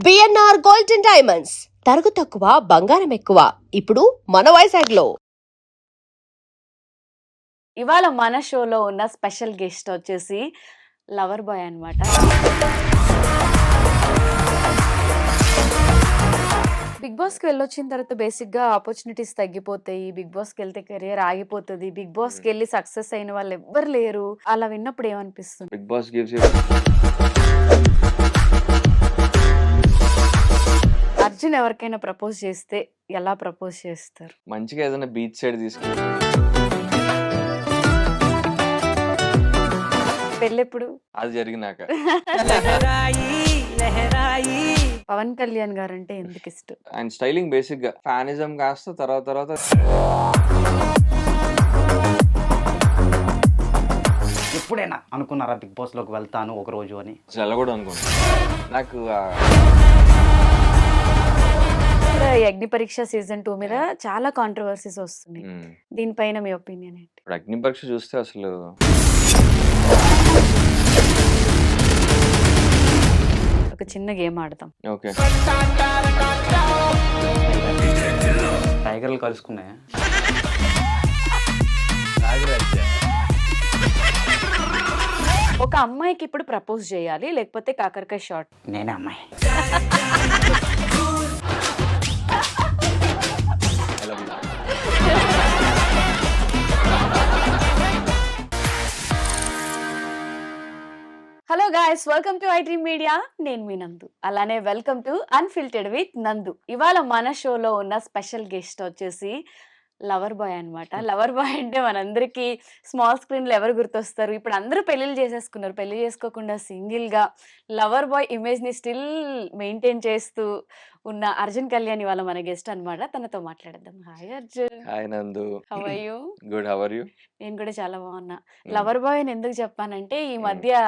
BNR gold and diamonds తరుగు తక్కువ బంగారం ఎక్కువ ఇప్పుడు మన వైజాగ్లో. ఇవాళ మన షోలో ఉన్న స్పెషల్ గెస్ట్ వచ్చేసి లవర్ బాయ్ అన్నమాట. బిగ్ బాస్కి వెళ్ళొచ్చిన తర్వాత బేసిక్గా ఆపర్చునిటీస్ తగ్గిపోతాయి. బిగ్ బాస్కి వెళ్తే కెరియర్ ఆగిపోతుంది. బిగ్ బాస్కి వెళ్ళి సక్సెస్ అయిన వాళ్ళు ఎవ్వరు లేరు. అలా విన్నప్పుడు ఏమనిపిస్తుంది? Bigg boss gives you Arjun ఎవరికైనా ప్రపోజ్ చేస్తే ఎలా ప్రపోజ్ చేస్తారు? మంచిగా ఏదైనా బీచ్ సైడ్ తీసుకెళ్ళి పెళ్ళెప్పుడు? అది జరిగినాక పవన్ కళ్యాణ్ గారు అంటే ఎందుకు ఇష్టం? అండ్ స్టైలింగ్ బేసిక్ గా ఫ్యానిజం కాస్త తర్వాత ఎప్పుడైనా అనుకున్నారా బిగ్ బాస్ లోకి వెళ్తాను ఒక రోజు అని? అసలు ఎలా కూడా అనుకుంటా. నాకు అగ్ని పరీక్ష సీజన్ 2 మీద చాలా కాంట్రవర్సీస్ వస్తున్నాయి. దీనిపైన మీ ఒపీనియన్ ఏంటి? ఇప్పుడు అగ్ని పరీక్ష చూస్తే అసలు ఒక చిన్న గేమ్ ఆడతాం. ఓకే టైగర్లు కలుసుకున్నాయా? ఒక అమ్మాయికి ఇప్పుడు ప్రపోజ్ చేయాలి, లేకపోతే కాకరకాయ షాట్. నేనే అమ్మాయి. ఎలా ఉంది? Hello guys, welcome to I dream media. నేను మీ నందు. అలానే వెల్కమ్ టు అన్ఫిల్టర్డ్ విత్ నందు. ఇవాళ మన షోలో ఉన్న స్పెషల్ గెస్ట్ వచ్చేసి లవర్ బాయ్ అన్నమాట. లవర్ బాయ్ అంటే మనందరికీ స్మాల్ స్క్రీన్లో ఎవరు గుర్తొస్తారు? ఇప్పుడు అందరూ పెళ్ళిళ్ళు చేసేసుకున్నారు. పెళ్లి చేసుకోకుండా సింగిల్గా లవర్ బాయ్ ఇమేజ్ని స్టిల్ మెయింటైన్ చేస్తూ ఉన్న అర్జున్ కళ్యాణ్ ఇవాళ మన గెస్ట్ అన్నమాట. తనతో మాట్లాడేద్దాం. Hi Arjun, hi Nandu. How are you? Good, how are you? నేను కూడా చాలా బాగున్నా. లవర్ బాయ్ అని ఎందుకు చెప్పానంటే ఈ మధ్య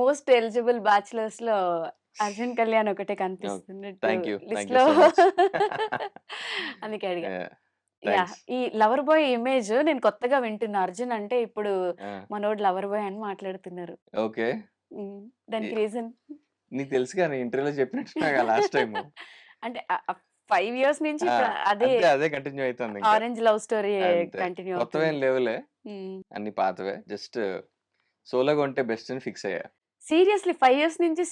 మోస్ట్ ఎలిజిబుల్ బ్యాచులర్స్ లో అర్జున్ కళ్యాణ్ ఒకటే కనిపిస్తున్నట్టు థ్యాంక్ యూ లిస్ట్ లో. So much. అందుకే అడిగా. యా, ఈ లవర్ బాయ్ ఇమేజ్ నేను కొత్తగా వింటున్నా. అర్జున్ అంటే ఇప్పుడు మనోడు లవర్ బాయ్ అని మాట్లాడుతున్నారు. ఓకే, దానికి రీజన్ నీకు తెలుసు కానీ ఇంటర్వ్యూలో చెప్పినట్టు లాస్ట్ టైం అంటే 5 years నుంచి ఇప్పుడు అదే అదే కంటిన్యూ అవుతుంది. ఆరెంజ్ లవ్ స్టోరీ కంటిన్యూ కొత్తవేం అవుతుంది. లేవులే, అన్ని పాతవే. జస్ట్ సోలోగా ఉంటే బెస్ట్ అని ఫిక్స్ అయ్యా. సీరియస్లీ 5 years నుంచి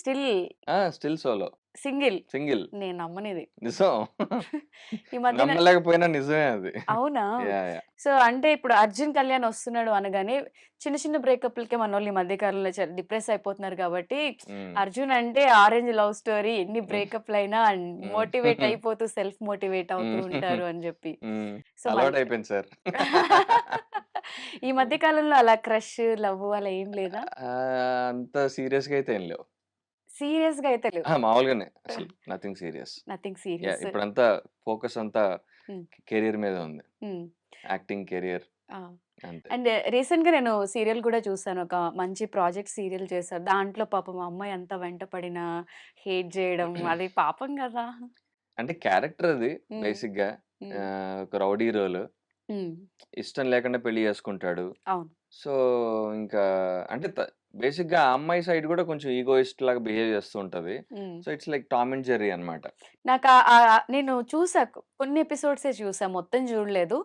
స్టిల్ సోలో సింగిల్. నేను నమ్మనిది నిజం. ఈ మధ్య నమ్మలేకపోయినా నిజమే అది. అవునా? సో అంటే ఇప్పుడు అర్జున్ కళ్యాణ్ వస్తున్నాడు అనగానే చిన్న చిన్న బ్రేకప్లకే మన వాళ్ళు ఈ మధ్య కాలంలో డిప్రెస్ అయిపోతున్నారు. కాబట్టి అర్జున్ అంటే ఆరెంజ్ లవ్ స్టోరీ, ఎన్ని బ్రేకప్లు అయినా మోటివేట్ అయిపోతూ సెల్ఫ్ మోటివేట్ అవుతూ ఉంటారు అని చెప్పి. సో అలవాటు అయిపోయింది సార్. ఈ మధ్య కాలంలో అలా క్రష్ లవ్ అలా ఏం లేదా? అంత సీరియస్ గా అయితే ఏం లేవు. సీరియస్ గా అయితే లేవు. మామూలుగానే అసలు నథింగ్ సీరియస్. Nothing serious. ఇప్పుడంతా ఫోకస్ అంతా కెరియర్ మీద ఉంది, యాక్టింగ్ కెరియర్ అంతే. అండ్ రీసెంట్ గా నేను సీరియల్ కూడా చూసాను. ఒక మంచి ప్రాజెక్ట్ సీరియల్ చేశారు. దాంట్లో పాపం అమ్మాయి అంతా వెంట పడిన హేట్ చేయడం అది పాపం కదా. అంటే క్యారెక్టర్ అది బేసిక్ గా ఒక రౌడీ రోల్. ఇష్టం లేకుండా పెళ్లి చేసుకుంటాడు. అవును. సో ఇంకా అంటే బేసిక్ గా ఆ అమ్మాయి సైడ్ కూడా కొంచెం ఈగోయిస్ట్ లాగా బిహేవ్ చేస్తూ ఉంటది. So it's like Tom and Jerry అన్నమాట. నాకు నేను చూసా, కొన్ని ఎపిసోడ్సే చూసా, మొత్తం చూడలేదు.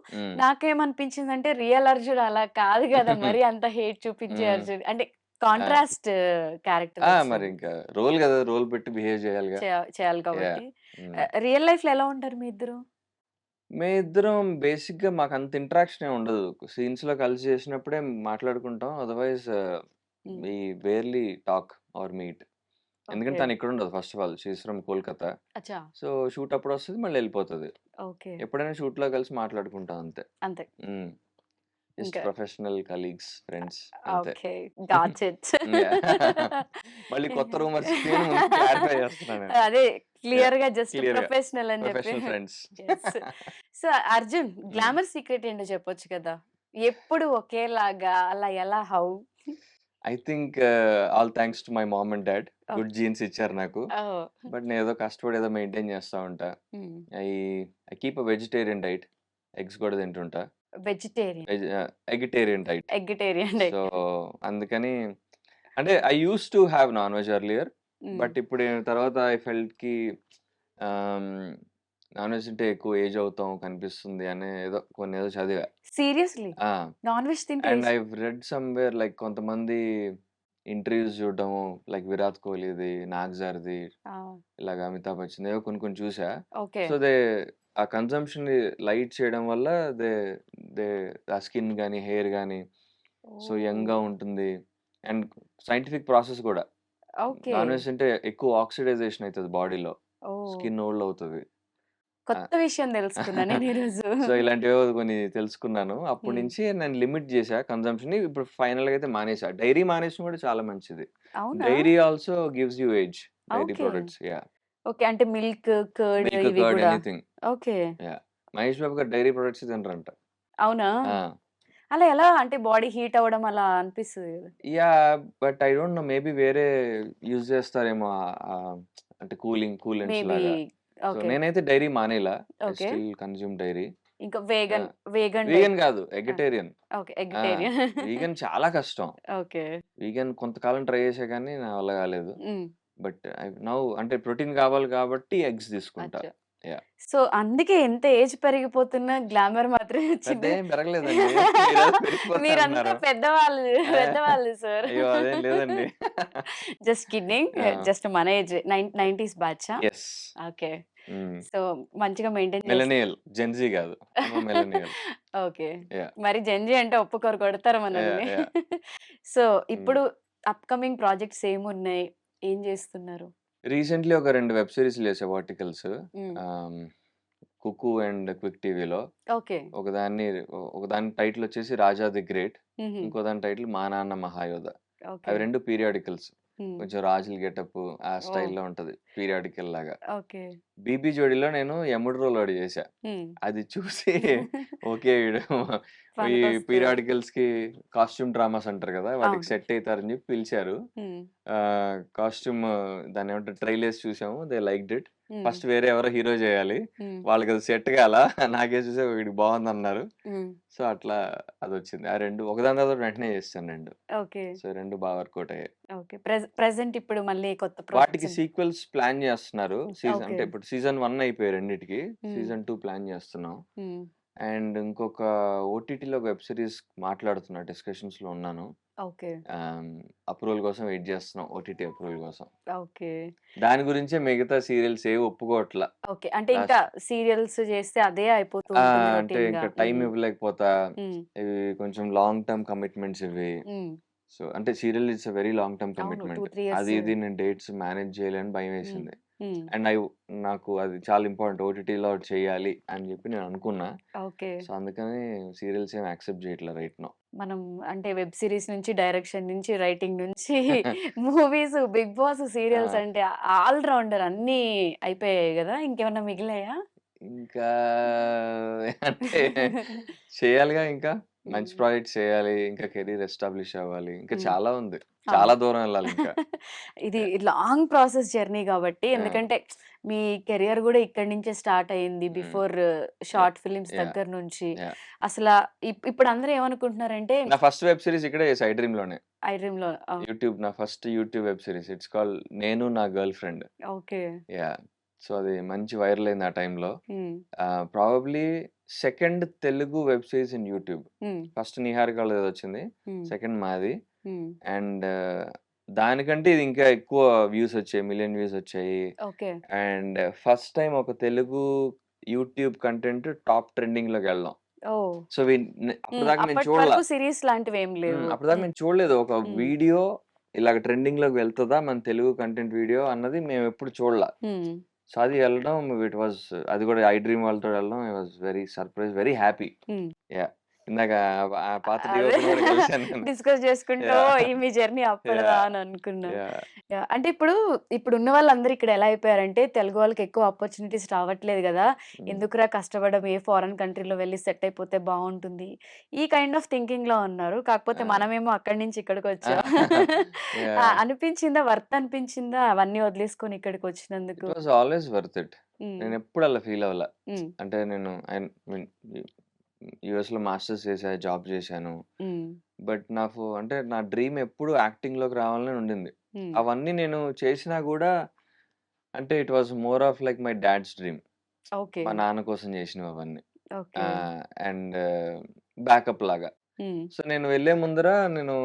నాకేమనిపించిందంటే రియల్ అర్జున్ అలా కాదు కదా, మరి అంత హేట్ చూపించే అర్జున్ అంటే కాంట్రాస్ట్ క్యారెక్టర్ మరి ఇంకా రోల్ కదా, రోల్ పెట్టి బిహేవ్ చేయాలిగా. చేయాలి కాబట్టి. రియల్ లైఫ్ లో ఎలా ఉంటారు మీ ఇద్దరు? మే ఇద్దరం బేసిక్ గా మాకు అంత ఇంటరాక్షన్ ఏమి ఉండదు. సీన్స్ లో కలిసి చేసినప్పుడే మాట్లాడుకుంటాం. Otherwise we barely talk or meet. ఎందుకంటే తను ఇక్కడ ఉండదు. First of all she's from Kolkata. అచ్చా. సో షూట్ అప్పుడు వస్తుంది, మళ్ళీ వెళ్ళిపోతుంది. ఓకే. ఎప్పుడైనా షూట్ లో కలిసి మాట్లాడుకుంటాం అంతే. అంతే. జస్ట్ ఇంకా ప్రొఫెషనల్ కలీగ్స్, ఫ్రెండ్స్ అంతే. Okay, got it. మళ్ళీ కొత్త రూమర్స్ క్లారిఫై చేస్తున్నాను. అదే క్లియర్ గా జస్ట్ క్లియర్ గా ప్రొఫెషనల్ అని చెప్పి. Professional friends. So Arjun, glamour secret ఏంటో చెప్పొచ్చు కదా. ఎప్పుడు ఒకేలాగా అలా ఎలా? How? I think all thanks to my mom and dad. Good jeans ఇచ్చారు నాకు. బట్ నేను ఏదో కష్టపడి ఏదో మెయింటైన్ చేస్తా ఉంటా. I I keep a vegetarian diet. Eggs కూడా తింటుంటా. Eggetarian diet. ఎగ్గిటేరియన్. సో అందుకని అంటే I used to have non veg earlier. But ఇప్పుడు తర్వాత ఐ ఫెల్ట్‌కి నాన్ వెజ్ తింటే ఎక్కువ ఏజ్ అవుతాం కనిపిస్తుంది అనే ఏదో చదివా. సీరియస్‌లీ? ఆ! నాన్ వెజ్ తింటే and I've read somewhere like కొంతమంది ఇంటర్వ్యూస్ చూడడము లైక్ 'విరాట్ కోహ్లీది', 'నాగ్‌జార్‌ది' ఆ! ఇలాగ 'అమితాబ్ బచ్చన్‌ది' ఏవో కొన్ని కొన్ని చూసా. ఓకే. సో, ఆ కన్జంప్షన్‌ని లైట్ చేయడం వల్ల దే దే ఆ స్కిన్ గాని, హెయిర్ గాని సో, యంగ్‌గా ఓహ్! ఉంటుంది. అండ్ సైంటిఫిక్ ప్రాసెస్ గూడా. ఓకే. నాన్ వెజ్ తింటే ఎక్కువ ఆక్సిడైజేషన్ అయితది బాడీలో. ఓహ్! స్కిన్ ఓల్డ్ అవుతది. ఆ! కొత్త విషయం తెలుసుకున్నా నేను ఈరోజు. సో, ఇలాంటివేవో కొన్ని తెలుసుకున్నాను. అప్పటి హ్మ్. నుంచి నేను లిమిట్ జేశా కన్జంప్షన్‌ని. ఇప్పుడు ఫైనల్‌గా అయితే మానేసా. డైరీ మానేయడం కూడా చాలా మంచిది. అవునా? Dairy also gives you age. Dairy okay. Products. Yeah! Okay. అంటే మిల్క్, కర్డ్ మిల్క్, ఇవి కర్డ్ గూడా. Anything. Okay. Yeah! Mahesh Babu గారు డైరీ ప్రొడక్ట్స్ తినరంట. అవునా? ఆ! అలా ఎలా అంటే బాడీ హీట్ అవ్వడం అలా అనిపిస్తది గదా! Yeah! But I don't know maybe వేరే యూజ్ చేస్తారేమో అంటే కూలెంట్స్ మేబీ లాగా. So, okay. నేనైతే డైరీ మానేయలా. I okay. Still consume dairy. ఇంకా ఆ! Vegan diet. వీగన్ కాదు. ఆ! ఎగిటేరియన్. ఓకే. ఆ! ఎగిటేరియన్. వీగన్ చాలా కష్టం. ఓకే. వీగన్ కొంతకాలం ట్రై చేశా కానీ నా వల్ల కాలేదు. హ్మ్. బట్ నౌ అంటే ప్రోటీన్ కావాలి కాబట్టి ఎగ్స్ తీసుకుంటా. అచ్చా! యాహ్! సో, అందుకే ఎంత ఏజ్ పెరిగిపోతున్నా గ్లామర్ మాత్రమే పెద్ద వచ్చిందా? ఏం పెరగలేదండి. మీరేదో పెరిగిపోతా మీరంతా అంటున్నారు. పెద్దవాళ్ళు, ఆ! పెద్దవాళ్ళు సార్. అయ్యో! అదేం లేదండి. Just kidding. ఆ! జస్ట్ మన ఏజ్ 90స్ బ్యాచా? యెస్. ఓకే. హ్మ్. సో, మంచిగా మెయింటైన్ మిలెనియల్. జెన్‌జీ కాదు. I'm a millennial. Okay. Yeah! మరి జెన్‌జీ అంటే ఒప్పుకోరు, కొడతారు యాహ్! మనల్ని. యాహ్! సో, హ్మ్. ఇప్పుడు అప్‌కమింగ్ ప్రాజెక్ట్స్ ఏమున్నాయి? ఏం చేస్తున్నారు? రీసెంట్‌లీ ఒక 2 వెబ్ సీరీస్‌లు చేశా వర్టికల్స్. హ్మ్. ఆహ్, 'కుకు' అండ్ 'క్విక్ టీవీలో'. ఓకే. ఒకదాని టైటిల్ వచ్చేసి 'రాజా ది గ్రేట్.' హుహు. ఇంకో దాని టైటిల్ 'మా నాన్న మహాయోధ.' ఓకే. అవి 2 పీరియాడికల్స్. హ్మ్. కొంచెం రాజుల గెటప్పు ఆ ఓహ్! స్టైల్‌లో ఉంటది. పీరియాడికల్ లాగా. ఓకే. 'బీబీ జోడీలో' నేను యముడు రోల్ ఒకటి చేశా. హ్మ్. అది చూసి ఓకే. వీడు ఈ పనికొస్తది. పీరియాడికల్స్‌కి కాస్ట్యూమ్ డ్రామాస్ అంటారు కదా! వాటికి అవును. సెట్ అయితారని చెప్పి పిలిచారు. హ్మ్. కాస్ట్యూమ్ దాన్నేమంటారు ట్రైలర్స్ చూసాము. They liked it. హ్మ్. ఫస్ట్ వేరే ఎవరో హీరో చేయాలి. హ్మ్. వాళ్ళకది సెట్ కాలా. నాకే చూసి వీడికి బావుందన్నారు. హ్మ్. సో, అట్లా అదొచ్చింది. ఆ 2 ఒకదాని తర్వాత వెంటనే చేసేసాను 2. ఓకే. సో, 2 బాగా వర్కౌట్ అయ్యాయి. ఓకే. ప్రెజెంట్ ఇప్పుడు మళ్ళీ కొత్త వాటికి ప్రాజెక్ట్స్ సీక్వెల్స్ ప్లాన్ చేస్తున్నారు. ఓకే. అంటే ఇప్పుడు సీజన్ 1 అయిపోయాయి రెండిటికి. హ్మ్. సీజన్ 2 ప్లాన్ చేస్తున్నాం. హ్మ్. అండ్ ఇంకొక ఓటీటీలో వెబ్ సీరీస్ మాట్లాడుతున్నా. డిస్కషన్స్‌లో ఉన్నాను. ఓకే. ఆహ్, అప్రూవల్ కోసం వెయిట్ చేస్తున్నాం. ఓటీటీ అప్రూవల్ కోసం. ఓకే. దాని గురించే మిగతా సీరియల్స్ ఏవి ఒప్పుకోవట్ల. ఓకే. అంటే ఇంకా లాస్ట్ సీరియల్స్ చేస్తే అదే అయిపోతూ ఆ! ఉంటుంది అంటే రొటీన్‌గా. ఇంకా టైం హ్మ్. ఇవ్వలేకపోతా. హ్మ్. ఇవి కొంచెం లాంగ్ టర్మ్ కమిట్మెంట్స్ ఇవి. హ్మ్. సో, అంటే serial it's a very long term అవును. 2, కమిట్మెంట్. 3 ఇయర్స్. అది ఇది నేను డేట్స్ మేనేజ్ చేయలేని హ్మ్. భయమేసింది. హ్మ్. అండ్ నాకు అది చాలా ఇంపార్టెంట్ ఓటీటీలో ఒకటి చేయాలి అని చెప్పి నేను అనుకున్నా. ఓకే. సో, అందుకని సీరియల్స్ ఏమి యాక్సెప్ట్ చేయట్లే రైట్ నౌ. మనం అంటే వెబ్ సీరీస్ నుంచి, డైరెక్షన్ నుంచి, రైటింగ్ నుంచి మూవీస్, 'బిగ్ బాస్' సీరియల్స్ ఆ! అంటే ఆల్ రౌండర్ అన్నీ అయిపోయాయి గదా! ఇంకేమన్నా మిగిలాయా? ఇంకా అంటే చేయాలిగా ఇంకా. మంచి హ్మ్. ప్రాజెక్ట్స్ చేయాలి. ఇంకా కెరీర్ ఎస్టాబ్లిష్ అవ్వాలి. ఇంకా హ్మ్. చాలా ఉంది. అవును. చాలా దూరం వెళ్ళాలింకా. ఇది యాహ్! లాంగ్ ప్రాసెస్ జర్నీ గాబట్టి ఆ! ఎందుకంటే మీ కెరియర్ గూడా ఇక్కడి నుంచే స్టార్ట్ అయింది. హ్మ్. Before yeah! Short films yeah! దగ్గర నుంచి. యాహ్! అసలా ఇప్పుడు అందరూ ఏమనుకుంటున్నారంటే నా ఫస్ట్ వెబ్ సీరీస్ ఇక్కడే చేశా ఐ డ్రీమ్‌లోనే. ఐ డ్రీమ్‌లో నా first YouTube web series. It's called 'నేను నా girl friend.' Okay. Yeah! So, అది మంచి వైరల్ అయింది ఆ టైంలో. హ్మ్. Probably second Telugu web series in YouTube. హ్మ్. ఫస్ట్ 'నిహారిక' వాళ్ళదేదొచ్చింది. హ్మ్. సెకండ్ మాది. హ్మ్. అండ్ దానికంటే ఇది ఇంకా ఎక్కువ వ్యూస్ వచ్చాయి. మిలియన్ వ్యూస్ వచ్చాయి. ఓకే. అండ్ ఫస్ట్ టైమ్ ఒక తెలుగు యూట్యూబ్ కంటెంట్ టాప్ ట్రెండింగ్‌లోకెళ్ళడం. ఓహ్! సో, అప్పటిదాకా నేను అప్పటి చూడల. వరకు సీరీస్ లాంటివేం లేవు. అప్పటిదాకా హ్మ్. మేము చూడలేదు. ఒక హ్మ్. వీడియో ఇలాగ ట్రెండింగ్‌లోకి వెళ్తదా మన తెలుగు కంటెంట్ వీడియో అన్నది మేమెప్పుడు చూడల. హ్మ్. సో, అది వెళ్ళడం అది కూడా ఐ డ్రీమ్ వాళ్ళతో వెళ్ళడం I was very surprise, very happy. హ్మ్. యాహ్! ఇందాక ఆ పాత అదే డీఓపీని కూడా కలిసాను నేను. డిస్కస్ చేసుకుంటూ యాహ్! ఈ మీ జర్నీ అప్పటిదా యాహ్! అని అనుకున్నా. యాహ్! యాహ్! అంటే ఇప్పుడున్న వాళ్ళందరూ ఇక్కడ ఎలా అయిపోయారంటే తెలుగు వాళ్ళకి ఎక్కువ ఆపర్చునిటీస్ రావట్లేదు గదా! హ్మ్. ఎందుకురా కష్టపడడం ఏ ఫారెన్ కంట్రీలో వెళ్లి సెట్ అయిపోతే బావుంటుంది. ఈ కైండ్ ఆఫ్ థింకింగ్‌లో ఉన్నారు. కాకపోతే ఆ! మనమేమో అక్కడి నుంచి ఇక్కడికొచ్చాం. యాహ్! అనిపించిందా? వర్త్ అనిపించిందా అవన్నీ వదిలేసుకొని ఇట్ ఇక్కడికొచ్చినందుకు? Was always worth it. Hmm. నేనెప్పుడు అలా ఫీల్ అవ్వల. హ్మ్. అంటే నేను మీన్ యూఎస్‌లో మాస్టర్స్ చేశా, జాబ్ చేశాను. హ్మ్. బట్ అంటే నా డ్రీమ్ ఎప్పుడు యాక్టింగ్‌లోకి రావాలనే ఉండింది. హ్మ్. అవన్నీ నేను చేసినా గూడా అంటే it was more of like my dad's dream. Okay. మా నాన్న కోసం చేసినవి అవన్నీ. ఓకే. అండ్ బ్యాకప్ లాగా. హ్మ్. సో, నేను వెళ్ళే ముందర నేను